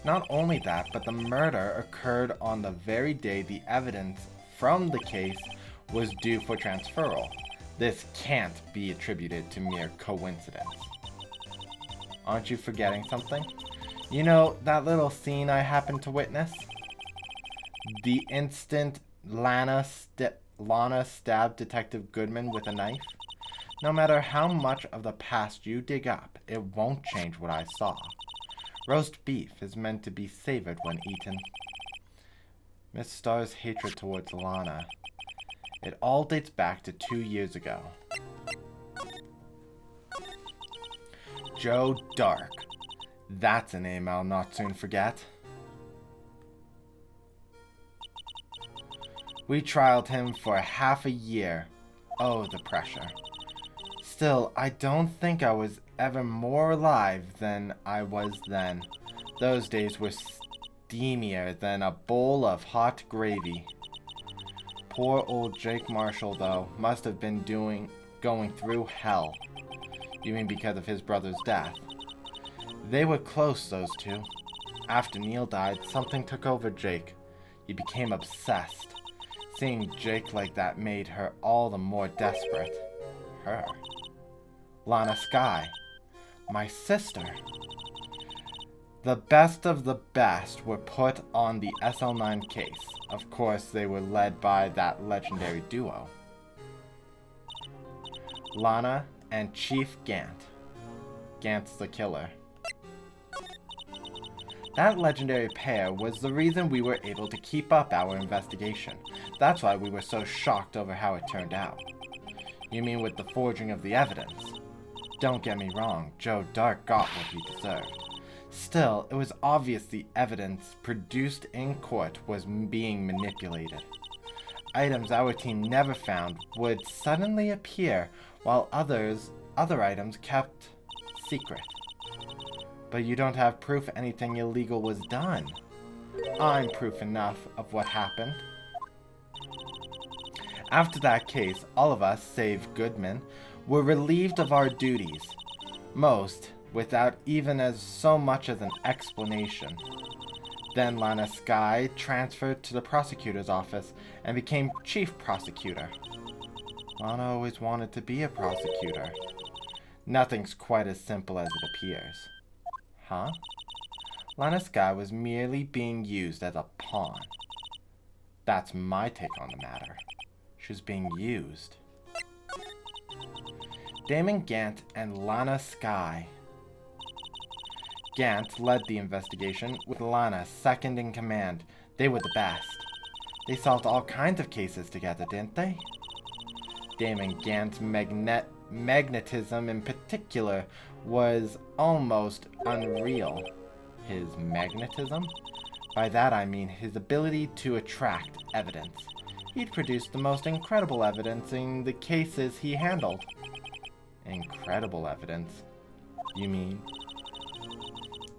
Not only that, but the murder occurred on the very day the evidence from the case was due for transferal. This can't be attributed to mere coincidence. Aren't you forgetting something? You know, that little scene I happened to witness? The instant Lana stabbed Detective Goodman with a knife? No matter how much of the past you dig up, it won't change what I saw. Roast beef is meant to be savored when eaten. Miss Starr's hatred towards Lana. It all dates back to 2 years ago. Joe Darke. That's a name I'll not soon forget. We trialed him for half a year. Oh, the pressure. Still, I don't think I was ever more alive than I was then. Those days were steamier than a bowl of hot gravy. Poor old Jake Marshall, though, must have been going through hell. You mean because of his brother's death? They were close, those two. After Neil died, something took over Jake. He became obsessed. Seeing Jake like that made her all the more desperate. Her? Lana Skye. My sister. The best of the best were put on the SL9 case. Of course, they were led by that legendary duo. Lana and Chief Gant. Gant's the killer. That legendary pair was the reason we were able to keep up our investigation. That's why we were so shocked over how it turned out. You mean with the forging of the evidence? Don't get me wrong, Joe Darke got what he deserved. Still, it was obvious the evidence produced in court was being manipulated. Items our team never found would suddenly appear, while other items kept secret. But you don't have proof anything illegal was done. I'm proof enough of what happened. After that case, all of us, save Goodman, were relieved of our duties. Most, without even as so much as an explanation. Then Lana Skye transferred to the prosecutor's office and became chief prosecutor. Lana always wanted to be a prosecutor. Nothing's quite as simple as it appears. Huh? Lana Skye was merely being used as a pawn. That's my take on the matter. She was being used. Damon Gant and Lana Skye. Gant led the investigation, with Lana second in command. They were the best. They solved all kinds of cases together, didn't they? Damon Gant's magnetism in particular was almost unreal. His magnetism? By that I mean his ability to attract evidence. He'd produced the most incredible evidence in the cases he handled. Incredible evidence? You mean?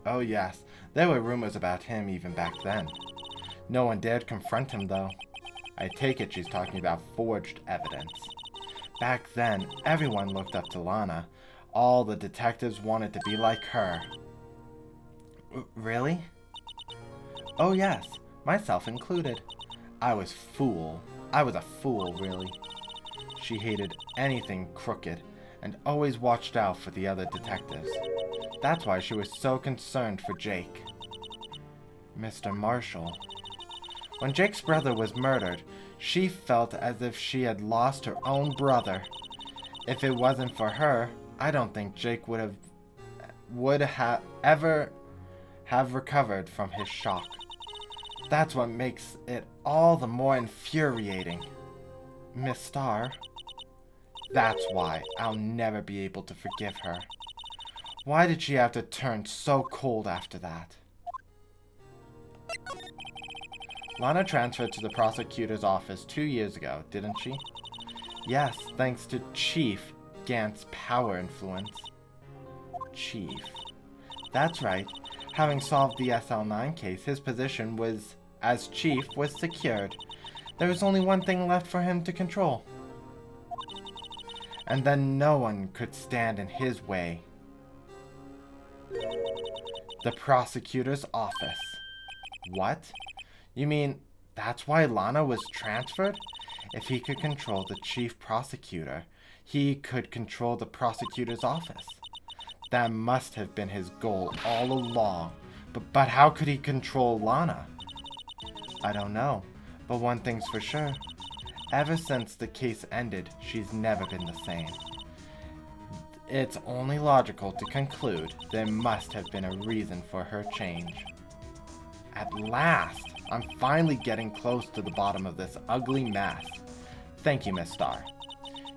Oh yes, there were rumors about him even back then. No one dared confront him though. I take it she's talking about forged evidence. Back then, everyone looked up to Lana. All the detectives wanted to be like her. Really? Oh yes, myself included. I was a fool, really. She hated anything crooked and always watched out for the other detectives. That's why she was so concerned for Jake. Mr. Marshall. When Jake's brother was murdered, she felt as if she had lost her own brother. If it wasn't for her, I don't think Jake would ever have recovered from his shock. That's what makes it all the more infuriating. Miss Starr. That's why I'll never be able to forgive her. Why did she have to turn so cold after that? Lana transferred to the prosecutor's office 2 years ago, didn't she? Yes, thanks to Chief Gant's power influence. Chief. That's right. Having solved the SL9 case, his position as chief was secured. There was only one thing left for him to control. And then no one could stand in his way. The prosecutor's office. What? You mean that's why Lana was transferred? If he could control the chief prosecutor, he could control the prosecutor's office. That must have been his goal all along. But how could he control Lana? I don't know, but one thing's for sure. Ever since the case ended, she's never been the same. It's only logical to conclude there must have been a reason for her change. At last! I'm finally getting close to the bottom of this ugly mess. Thank you, Miss Starr.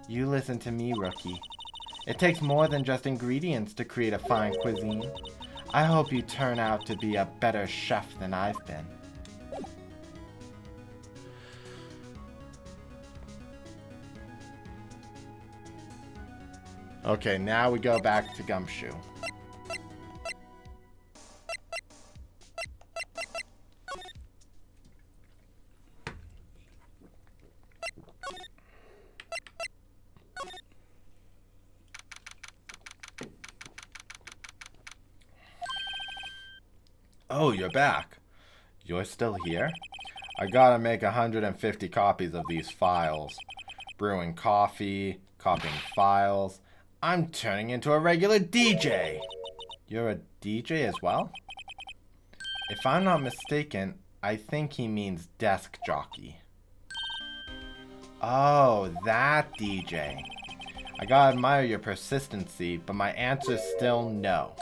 You listen to me, rookie. It takes more than just ingredients to create a fine cuisine. I hope you turn out to be a better chef than I've been. Okay, now we go back to Gumshoe. Oh, you're back. You're still here? I gotta make 150 copies of these files. Brewing coffee, copying files. I'm turning into a regular DJ. You're a DJ as well? If I'm not mistaken, I think he means desk jockey. Oh, that DJ. I gotta admire your persistency, but my answer's still no.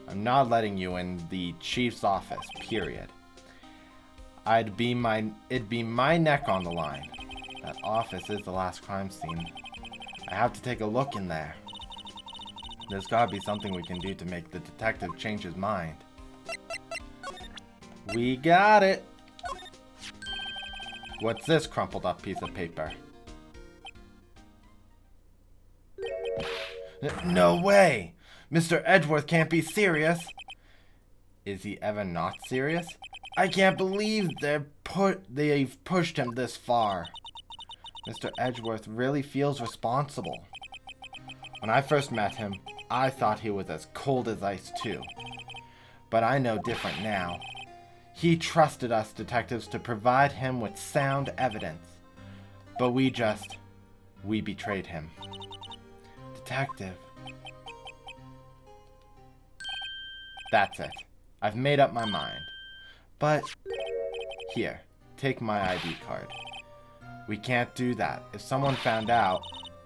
I'm not letting you in the chief's office, period. It'd be my neck on the line. That office is the last crime scene. I have to take a look in there. There's gotta be something we can do to make the detective change his mind. We got it! What's this crumpled up piece of paper? No way! Mr. Edgeworth can't be serious! Is he ever not serious? I can't believe they've pushed him this far. Mr. Edgeworth really feels responsible. When I first met him, I thought he was as cold as ice too. But I know different now. He trusted us detectives to provide him with sound evidence. But we betrayed him. Detective. That's it. I've made up my mind. But, here, take my ID card. We can't do that. If someone found out,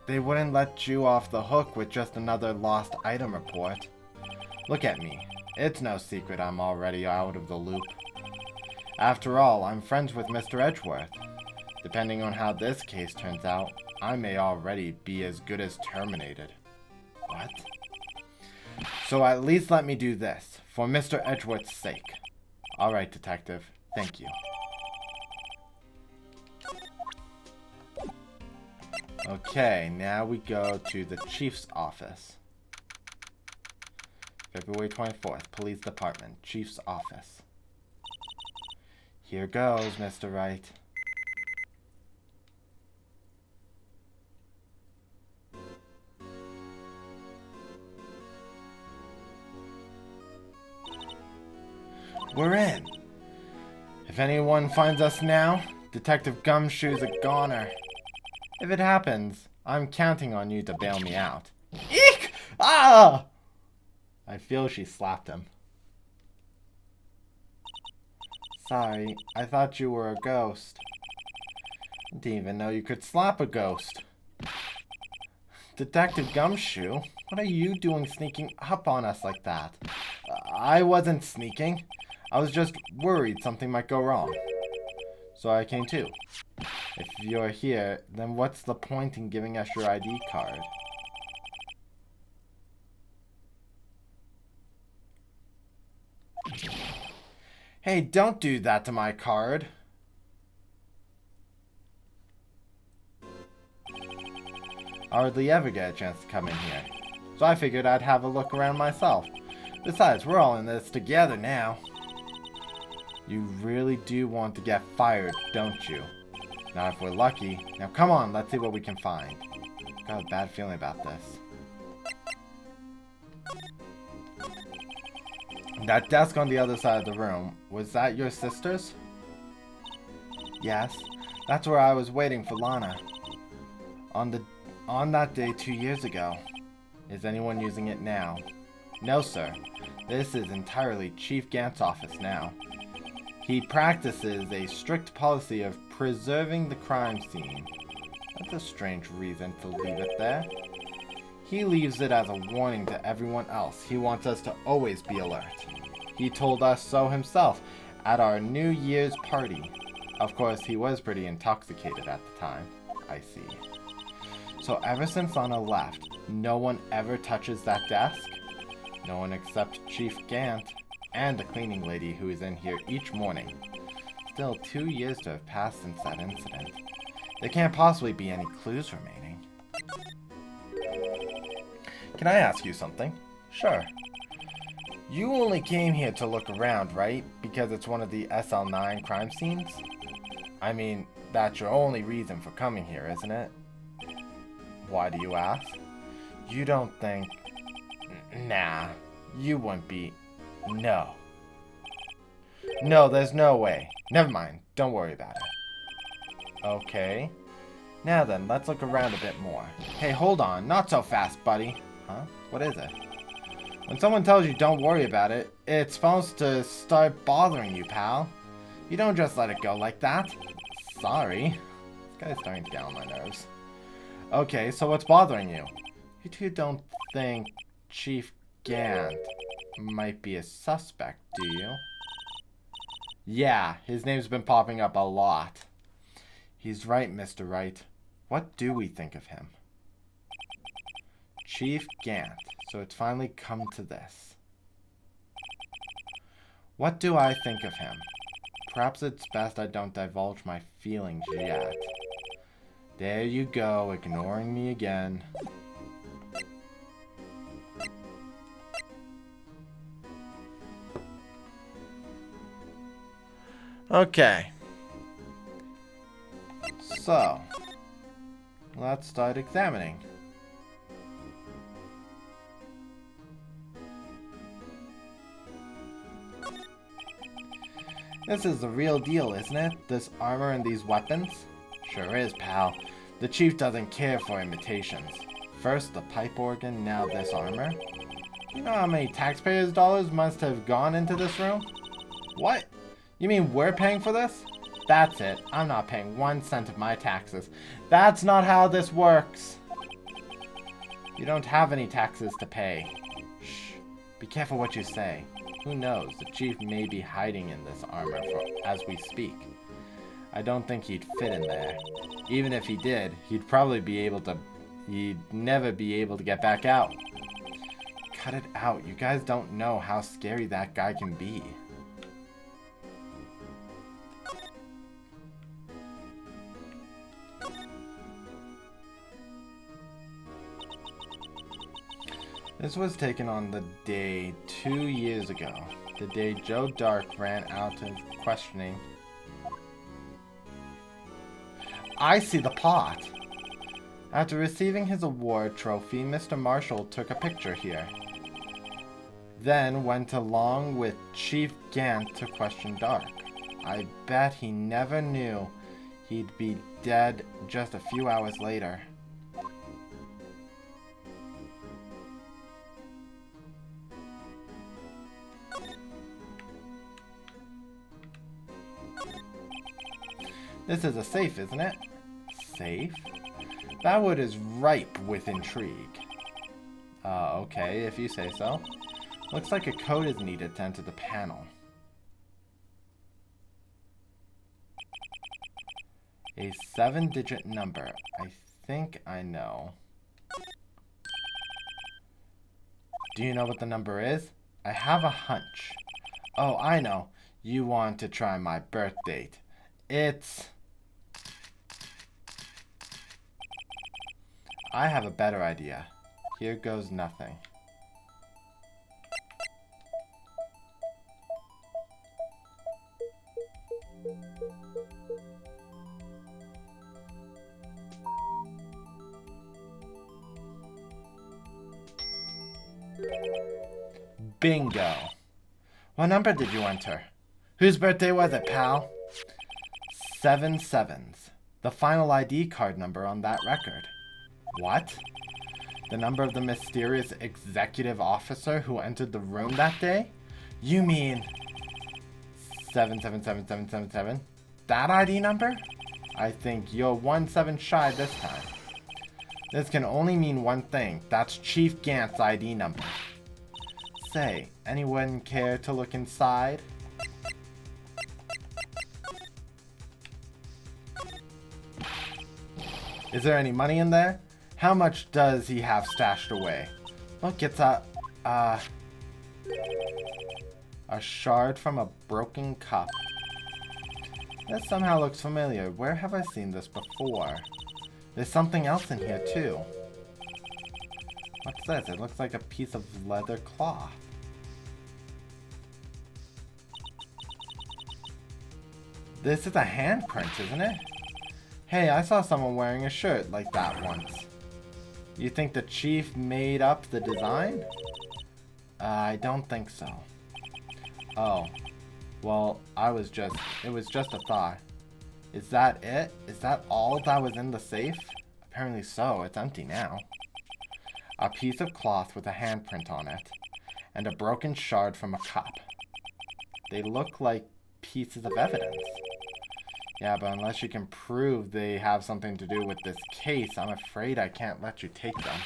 they wouldn't let you off the hook with just another lost item report. Look at me. It's no secret I'm already out of the loop. After all, I'm friends with Mr. Edgeworth. Depending on how this case turns out, I may already be as good as terminated. What? So at least let me do this, for Mr. Edgeworth's sake. Alright, Detective. Thank you. Okay, now we go to the Chief's office. February 24th, Police Department, Chief's office. Here goes, Mr. Wright. We're in. If anyone finds us now, Detective Gumshoe's a goner. If it happens, I'm counting on you to bail me out. Eek! Ah! I feel she slapped him. Sorry, I thought you were a ghost. I didn't even know you could slap a ghost. Detective Gumshoe, what are you doing sneaking up on us like that? I wasn't sneaking. I was just worried something might go wrong. So I came too. If you're here, then what's the point in giving us your ID card? Hey, don't do that to my card. I hardly ever get a chance to come in here. So I figured I'd have a look around myself. Besides, we're all in this together now. You really do want to get fired, don't you? Now if we're lucky, now come on, let's see what we can find. Got a bad feeling about this. That desk on the other side of the room, was that your sister's? Yes, that's where I was waiting for Lana. On that day 2 years ago. Is anyone using it now? No, sir. This is entirely Chief Gant's office now. He practices a strict policy of preserving the crime scene. That's a strange reason to leave it there. He leaves it as a warning to everyone else. He wants us to always be alert. He told us so himself at our New Year's party. Of course, he was pretty intoxicated at the time. I see. So ever since Lana left, no one ever touches that desk? No one except Chief Gant and the cleaning lady who is in here each morning. Still 2 years to have passed since that incident. There can't possibly be any clues remaining. Can I ask you something? Sure. You only came here to look around, right? Because it's one of the SL9 crime scenes? I mean, that's your only reason for coming here, isn't it? Why do you ask? You don't think... Nah, you wouldn't be... No. No, there's no way. Never mind. Don't worry about it. Okay. Now then, let's look around a bit more. Hey, hold on. Not so fast, buddy. Huh? What is it? When someone tells you don't worry about it, it's supposed to start bothering you, pal. You don't just let it go like that. Sorry. This guy's starting to get on my nerves. Okay, so what's bothering you? You two don't think Chief Gant might be a suspect, do you? Yeah, his name's been popping up a lot. He's right, Mr. Wright. What do we think of him? Chief Gant. So it's finally come to this. What do I think of him? Perhaps it's best I don't divulge my feelings yet. There you go, ignoring me again. Okay. So, let's start examining. This is the real deal, isn't it? This armor and these weapons? Sure is, pal. The chief doesn't care for imitations. First the pipe organ, now this armor. You know how many taxpayers' dollars must have gone into this room? What? You mean we're paying for this? That's it. I'm not paying 1 cent of my taxes. That's not how this works. You don't have any taxes to pay. Shh. Be careful what you say. Who knows? The chief may be hiding in this armor as we speak. I don't think he'd fit in there. Even if he did, he'd never be able to get back out. Cut it out. You guys don't know how scary that guy can be. This was taken on the day 2 years ago. The day Joe Darke ran out of questioning. I see the plot. After receiving his award trophy, Mr. Marshall took a picture here. Then went along with Chief Gant to question Darke. I bet he never knew he'd be dead just a few hours later. This is a safe, isn't it? Safe? That wood is ripe with intrigue. Okay, if you say so. Looks like a code is needed to enter the panel. A 7-digit number. I think I know. Do you know what the number is? I have a hunch. Oh, I know. You want to try my birth date. It's... I have a better idea. Here goes nothing. Bingo. What number did you enter? Whose birthday was it, pal? 7 sevens. The final ID card number on that record. What? The number of the mysterious executive officer who entered the room that day? You mean 777777? That ID number? I think you're 1 7 shy this time. This can only mean one thing. That's Chief Gant's ID number. Say, anyone care to look inside? Is there any money in there? How much does he have stashed away? Look, it's a shard from a broken cup. This somehow looks familiar. Where have I seen this before? There's something else in here, too. What's this? It looks like a piece of leather cloth. This is a handprint, isn't it? Hey, I saw someone wearing a shirt like that once. You think the chief made up the design? I don't think so. Oh. Well, it was just a thought. Is that it? Is that all that was in the safe? Apparently so. It's empty now. A piece of cloth with a handprint on it. And a broken shard from a cup. They look like pieces of evidence. Yeah, but unless you can prove they have something to do with this case, I'm afraid I can't let you take them.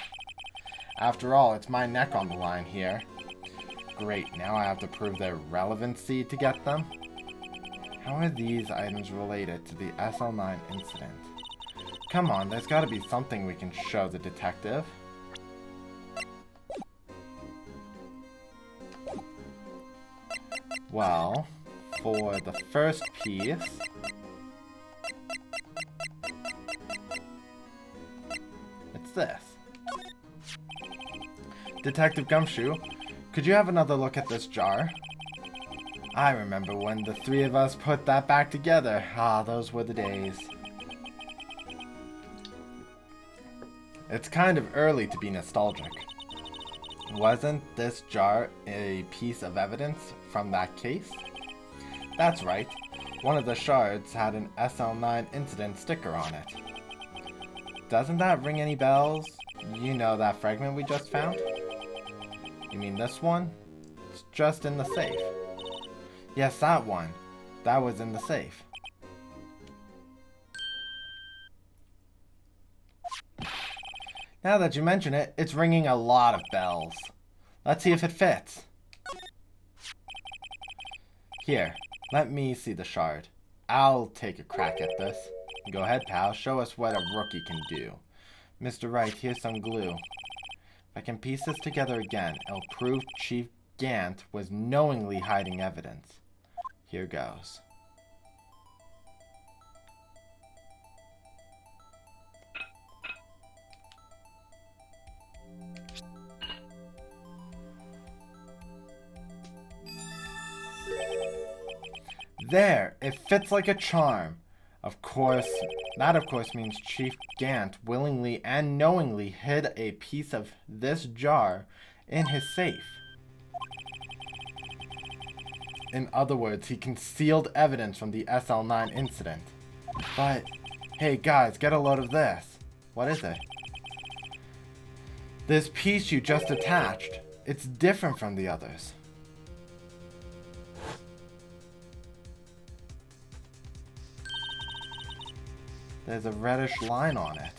After all, it's my neck on the line here. Great, now I have to prove their relevancy to get them. How are these items related to the SL9 incident? Come on, there's got to be something we can show the detective. Well, for the first piece... it's this. Detective Gumshoe, could you have another look at this jar? I remember when the three of us put that back together. Ah, those were the days. It's kind of early to be nostalgic. Wasn't this jar a piece of evidence from that case? That's right. One of the shards had an SL9 incident sticker on it. Doesn't that ring any bells? You know that fragment we just found? You mean this one? It's just in the safe. Yes, that one. That was in the safe. Now that you mention it, it's ringing a lot of bells. Let's see if it fits. Here, let me see the shard. I'll take a crack at this. Go ahead, pal. Show us what a rookie can do. Mr. Wright, here's some glue. If I can piece this together again, it'll prove Chief Gant was knowingly hiding evidence. Here goes. There! It fits like a charm. Of course, that of course means Chief Gant willingly and knowingly hid a piece of this jar in his safe. In other words, he concealed evidence from the SL9 incident. But, hey guys, get a load of this. What is it? This piece you just attached. It's different from the others. There's a reddish line on it.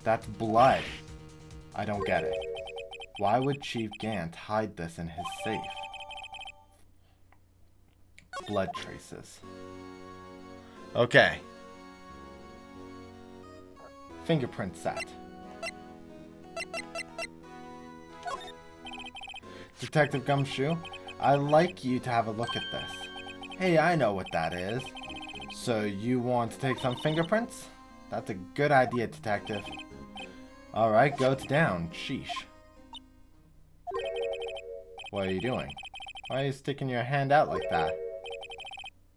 That's blood. I don't get it. Why would Chief Gant hide this in his safe? Blood traces. Okay. Fingerprint set. Detective Gumshoe, I'd like you to have a look at this. Hey, I know what that is. So you want to take some fingerprints? That's a good idea, Detective. Alright, go to down. Sheesh. What are you doing? Why are you sticking your hand out like that?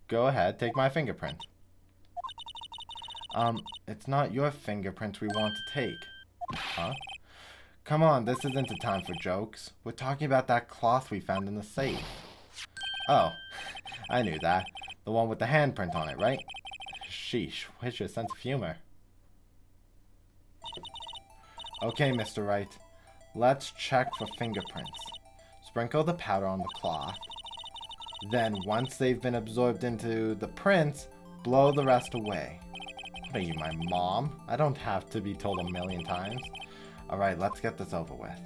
Go ahead, take my fingerprint. It's not your fingerprints we want to take. Huh? Come on, this isn't a time for jokes. We're talking about that cloth we found in the safe. Oh, I knew that. The one with the handprint on it, right? Sheesh, where's your sense of humor? Okay, Mr. Wright. Let's check for fingerprints. Sprinkle the powder on the cloth. Then, once they've been absorbed into the prints, blow the rest away. What are you, my mom? I don't have to be told a million times. Alright, let's get this over with.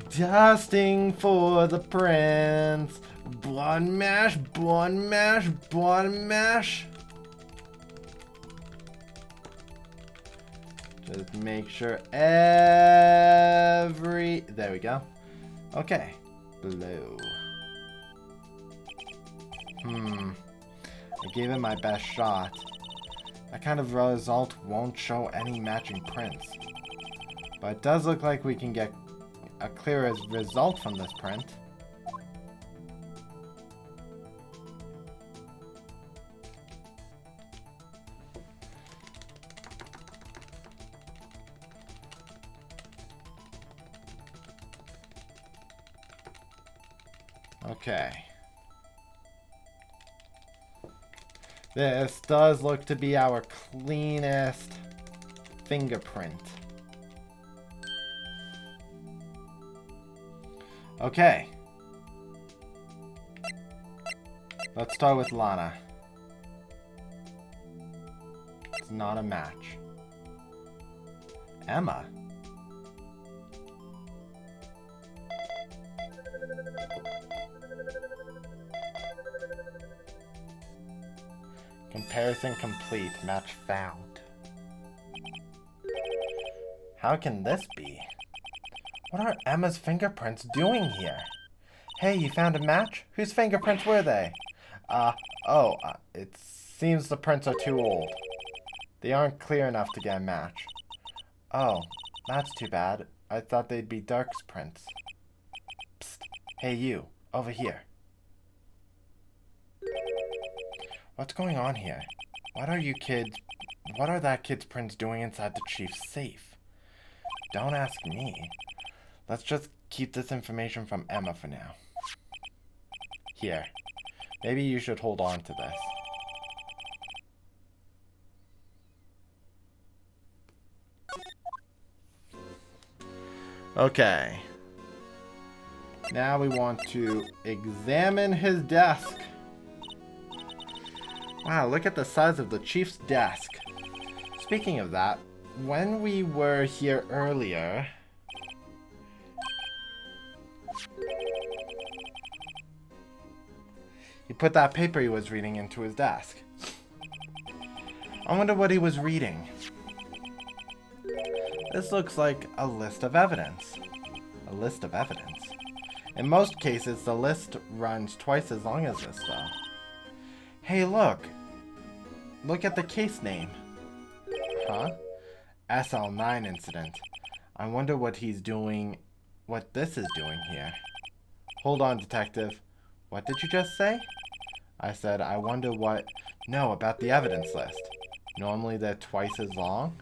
Dusting for the prints. Button mash, button mash, button mash. Just make sure there we go. Okay. Blue. I gave it my best shot. That kind of result won't show any matching prints. But it does look like we can get a clearer result from this print. Okay. This does look to be our cleanest fingerprint. Okay. Let's start with Lana. It's not a match. Emma. Comparison complete. Match found. How can this be? What are Emma's fingerprints doing here? Hey, you found a match? Whose fingerprints were they? It seems the prints are too old. They aren't clear enough to get a match. Oh, that's too bad. I thought they'd be Darke's prints. Psst. Hey, you. Over here. What's going on here? What are that kid's prints doing inside the chief's safe? Don't ask me. Let's just keep this information from Emma for now. Here. Maybe you should hold on to this. Okay. Now we want to examine his desk. Wow, look at the size of the chief's desk. Speaking of that, when we were here earlier... He put that paper he was reading into his desk. I wonder what he was reading. This looks like a list of evidence. A list of evidence. In most cases, the list runs twice as long as this, though. Hey, look. Look at the case name. Huh? SL9 incident. I wonder what he's doing, what this is doing here. Hold on, detective. What did you just say? I said, I wonder what... No, about the evidence list. Normally they're twice as long?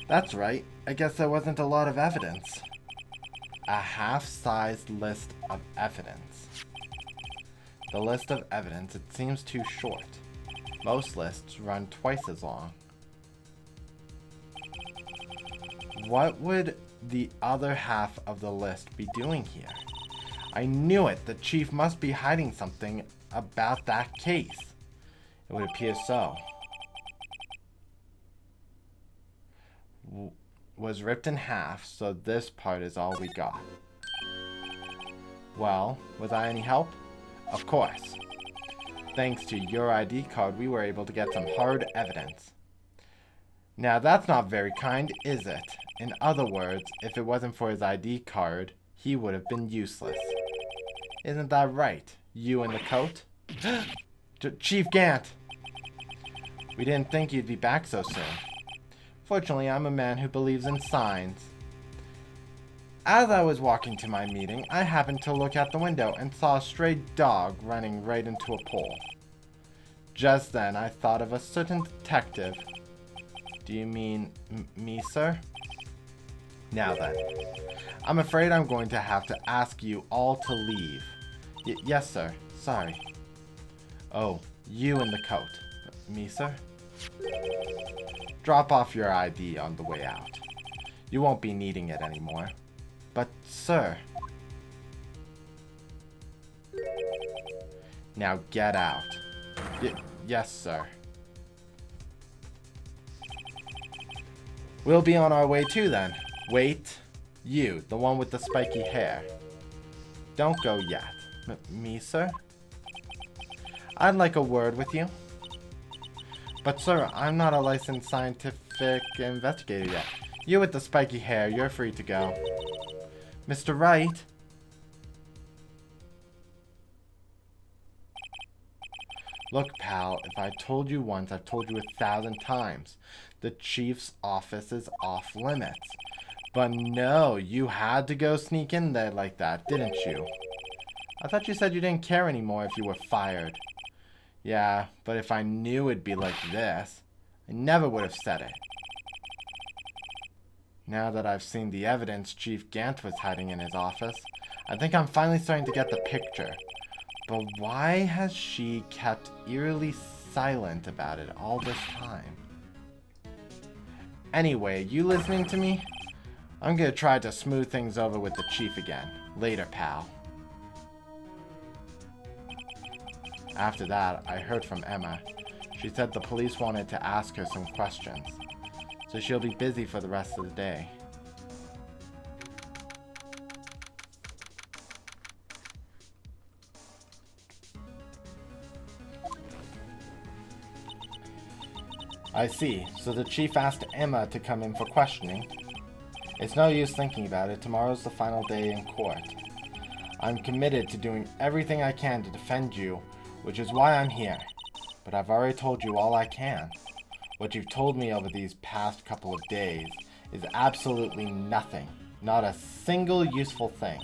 That's right. I guess there wasn't a lot of evidence. A half-sized list of evidence. The list of evidence, it seems too short. Most lists run twice as long. What would the other half of the list be doing here? I knew it! The chief must be hiding something about that case. It would appear so. Was ripped in half, so this part is all we got. Well, was I any help? Of course. Thanks to your ID card, we were able to get some hard evidence. Now that's not very kind, is it? In other words, if it wasn't for his ID card, he would have been useless. Isn't that right? You in the coat? Chief Gant! We didn't think you'd be back so soon. Fortunately, I'm a man who believes in signs. As I was walking to my meeting, I happened to look out the window and saw a stray dog running right into a pole. Just then, I thought of a certain detective. Do you mean me, sir? Now then, I'm afraid I'm going to have to ask you all to leave. Yes, sir. Sorry. Oh, you in the coat. Me, sir? Drop off your ID on the way out. You won't be needing it anymore. But, sir... Now get out. Yes, sir. We'll be on our way too, then. Wait. You, the one with the spiky hair. Don't go yet. Me, sir? I'd like a word with you. But, sir, I'm not a licensed scientific investigator yet. You with the spiky hair, you're free to go. Mr. Wright? Look, pal, if I told you once, I've told you 1,000 times. The chief's office is off limits. But no, you had to go sneak in there like that, didn't you? I thought you said you didn't care anymore if you were fired. Yeah, but if I knew it'd be like this, I never would have said it. Now that I've seen the evidence Chief Gant was hiding in his office, I think I'm finally starting to get the picture. But why has she kept eerily silent about it all this time? Anyway, you listening to me? I'm gonna try to smooth things over with the chief again. Later, pal. After that, I heard from Emma. She said the police wanted to ask her some questions, so she'll be busy for the rest of the day. I see. So the chief asked Emma to come in for questioning. It's no use thinking about it. Tomorrow's the final day in court. I'm committed to doing everything I can to defend you, which is why I'm here. But I've already told you all I can. What you've told me over these past couple of days is absolutely nothing. Not a single useful thing.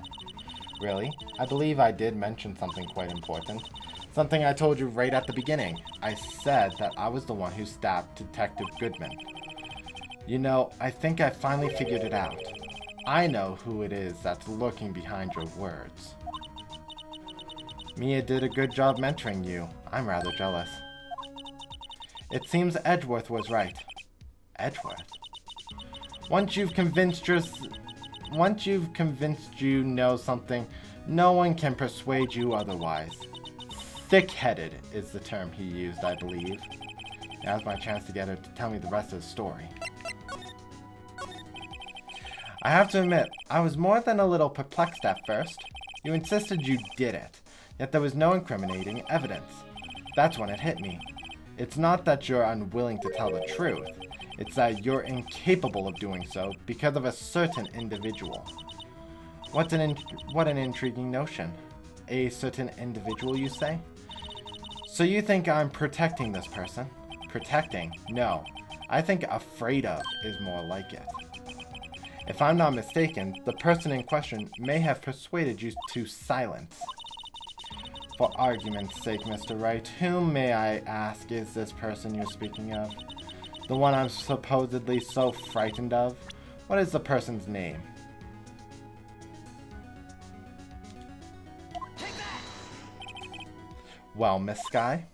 Really? I believe I did mention something quite important. Something I told you right at the beginning. I said that I was the one who stabbed Detective Goodman. You know, I think I finally figured it out. I know who it is that's lurking behind your words. Mia did a good job mentoring you. I'm rather jealous. It seems Edgeworth was right. Edgeworth? Once you've convinced you know something, no one can persuade you otherwise. Thick-headed is the term he used, I believe. Now's my chance to get her to tell me the rest of the story. I have to admit, I was more than a little perplexed at first. You insisted you did it, yet there was no incriminating evidence. That's when it hit me. It's not that you're unwilling to tell the truth. It's that you're incapable of doing so because of a certain individual. What an intriguing notion. A certain individual, you say? So you think I'm protecting this person? Protecting? No. I think afraid of is more like it. If I'm not mistaken, the person in question may have persuaded you to silence. For argument's sake, Mr. Wright, whom, may I ask, is this person you're speaking of? The one I'm supposedly so frightened of? What is the person's name? Well, Miss Sky?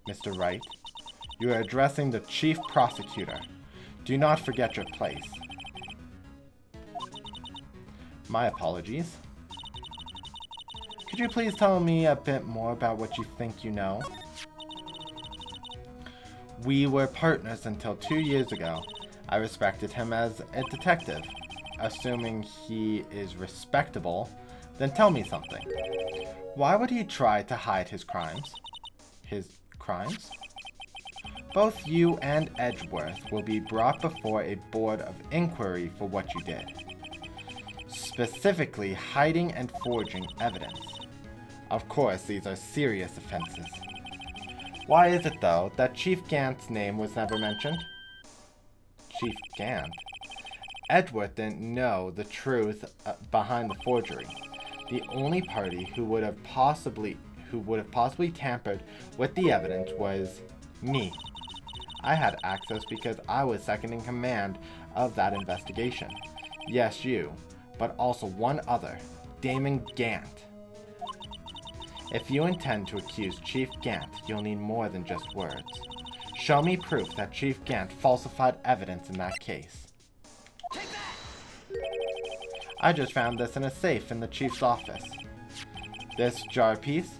Mr. Wright, you are addressing the Chief Prosecutor. Do not forget your place. My apologies. Could you please tell me a bit more about what you think you know? We were partners until 2 years ago. I respected him as a detective. Assuming he is respectable, then tell me something. Why would he try to hide his crimes? His crimes? Both you and Edgeworth will be brought before a board of inquiry for what you did. Specifically, hiding and forging evidence. Of course, these are serious offenses. Why is it, though, that Chief Gant's name was never mentioned? Chief Gant? Edgeworth didn't know the truth behind the forgery. The only party who would have possibly tampered with the evidence was me. I had access because I was second in command of that investigation. Yes, you, but also one other, Damon Gant. If you intend to accuse Chief Gant, you'll need more than just words. Show me proof that Chief Gant falsified evidence in that case. I just found this in a safe in the Chief's office. This jar piece,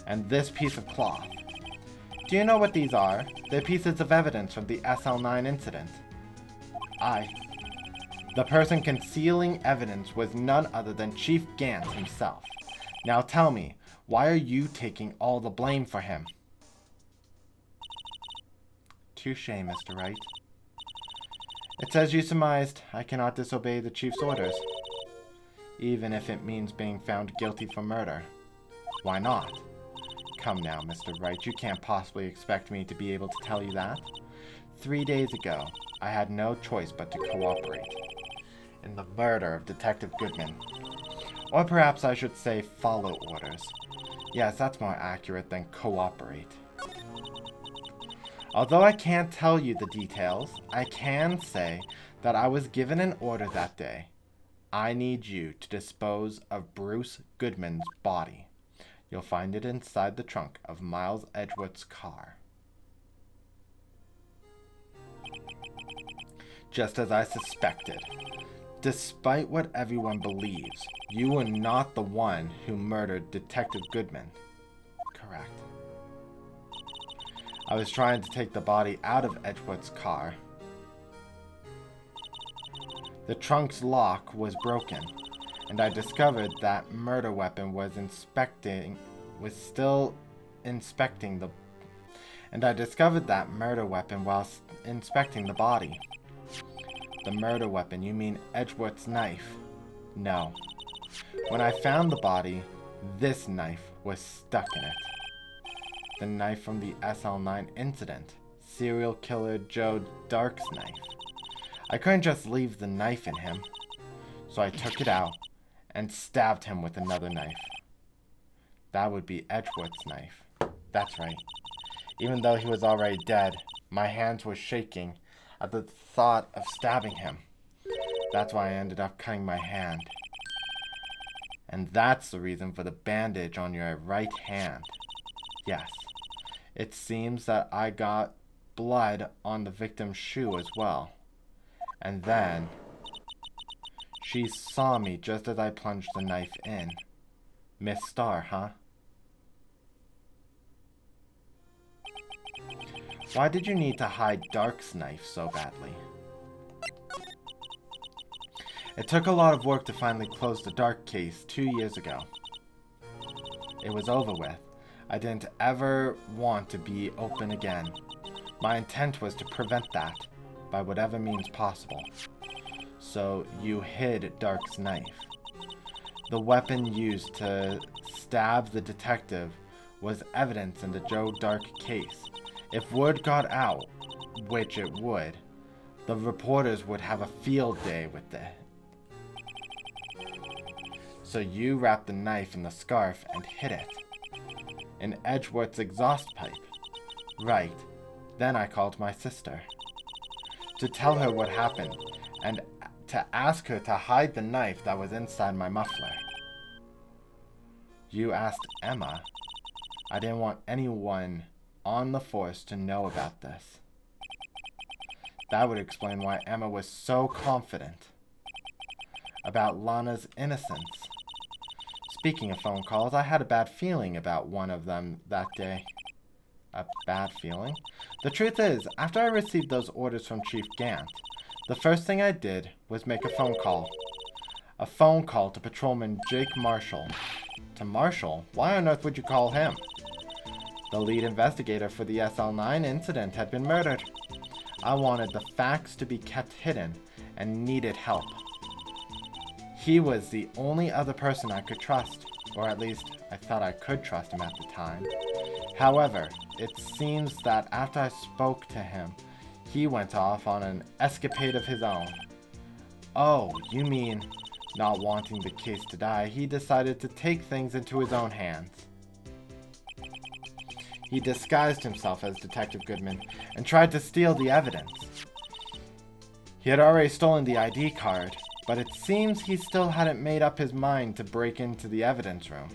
and this piece of cloth. Do you know what these are? They're pieces of evidence from the SL9 incident. The person concealing evidence was none other than Chief Gant himself. Now tell me, why are you taking all the blame for him? Touché, Mr. Wright. It's as you surmised. I cannot disobey the Chief's orders, even if it means being found guilty for murder. Why not? Come now, Mr. Wright, you can't possibly expect me to be able to tell you that. 3 days ago, I had no choice but to cooperate in the murder of Detective Goodman. Or perhaps I should say follow orders. Yes, that's more accurate than cooperate. Although I can't tell you the details, I can say that I was given an order that day. I need you to dispose of Bruce Goodman's body. You'll find it inside the trunk of Miles Edgeworth's car. Just as I suspected. Despite what everyone believes, you were not the one who murdered Detective Goodman. Correct. I was trying to take the body out of Edgeworth's car. The trunk's lock was broken, and I discovered that murder weapon was still inspecting the body. The murder weapon, you mean Edgeworth's knife? No. When I found the body, this knife was stuck in it. The knife from the SL9 incident. Serial killer Joe Darke's knife. I couldn't just leave the knife in him, so I took it out and stabbed him with another knife. That would be Edgeworth's knife. That's right. Even though he was already dead, my hands were shaking at the thought of stabbing him. That's why I ended up cutting my hand. And that's the reason for the bandage on your right hand. Yes, it seems that I got blood on the victim's shoe as well. And then she saw me just as I plunged the knife in. Miss Star, huh? Why did you need to hide Darke's knife so badly? It took a lot of work to finally close the Darke case 2 years ago. It was over with. I didn't ever want to be open again. My intent was to prevent that, by whatever means possible. So you hid Darke's knife. The weapon used to stab the detective was evidence in the Joe Darke case. If word got out, which it would, the reporters would have a field day with it. So you wrapped the knife in the scarf and hid it. In Edgeworth's exhaust pipe. Right. Then I called my sister. To tell her what happened, and to ask her to hide the knife that was inside my muffler. You asked Emma. I didn't want anyone on the force to know about this. That would explain why Emma was so confident about Lana's innocence. Speaking of phone calls, I had a bad feeling about one of them that day. A bad feeling? The truth is, after I received those orders from Chief Gant, the first thing I did was make a phone call. A phone call to Patrolman Jake Marshall. To Marshall? Why on earth would you call him? The lead investigator for the SL9 incident had been murdered. I wanted the facts to be kept hidden and needed help. He was the only other person I could trust, or at least I thought I could trust him at the time. However, it seems that after I spoke to him, he went off on an escapade of his own. Oh, you mean, not wanting the case to die, he decided to take things into his own hands. He disguised himself as Detective Goodman and tried to steal the evidence. He had already stolen the ID card, but it seems he still hadn't made up his mind to break into the evidence room.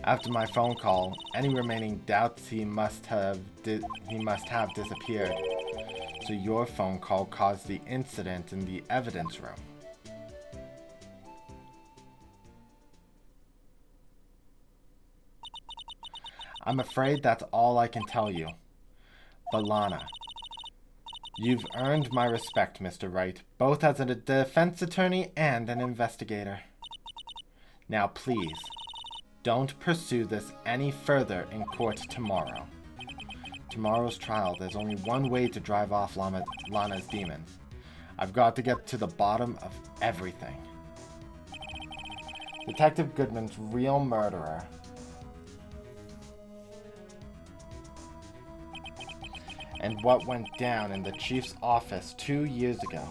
After my phone call, any remaining doubts he must have disappeared. So your phone call caused the incident in the evidence room. I'm afraid that's all I can tell you. But Lana, you've earned my respect, Mr. Wright, both as a defense attorney and an investigator. Now please, don't pursue this any further in court tomorrow. Tomorrow's trial, there's only one way to drive off Lana's demons. I've got to get to the bottom of everything. Detective Goodman's real murderer. And what went down in the chief's office 2 years ago.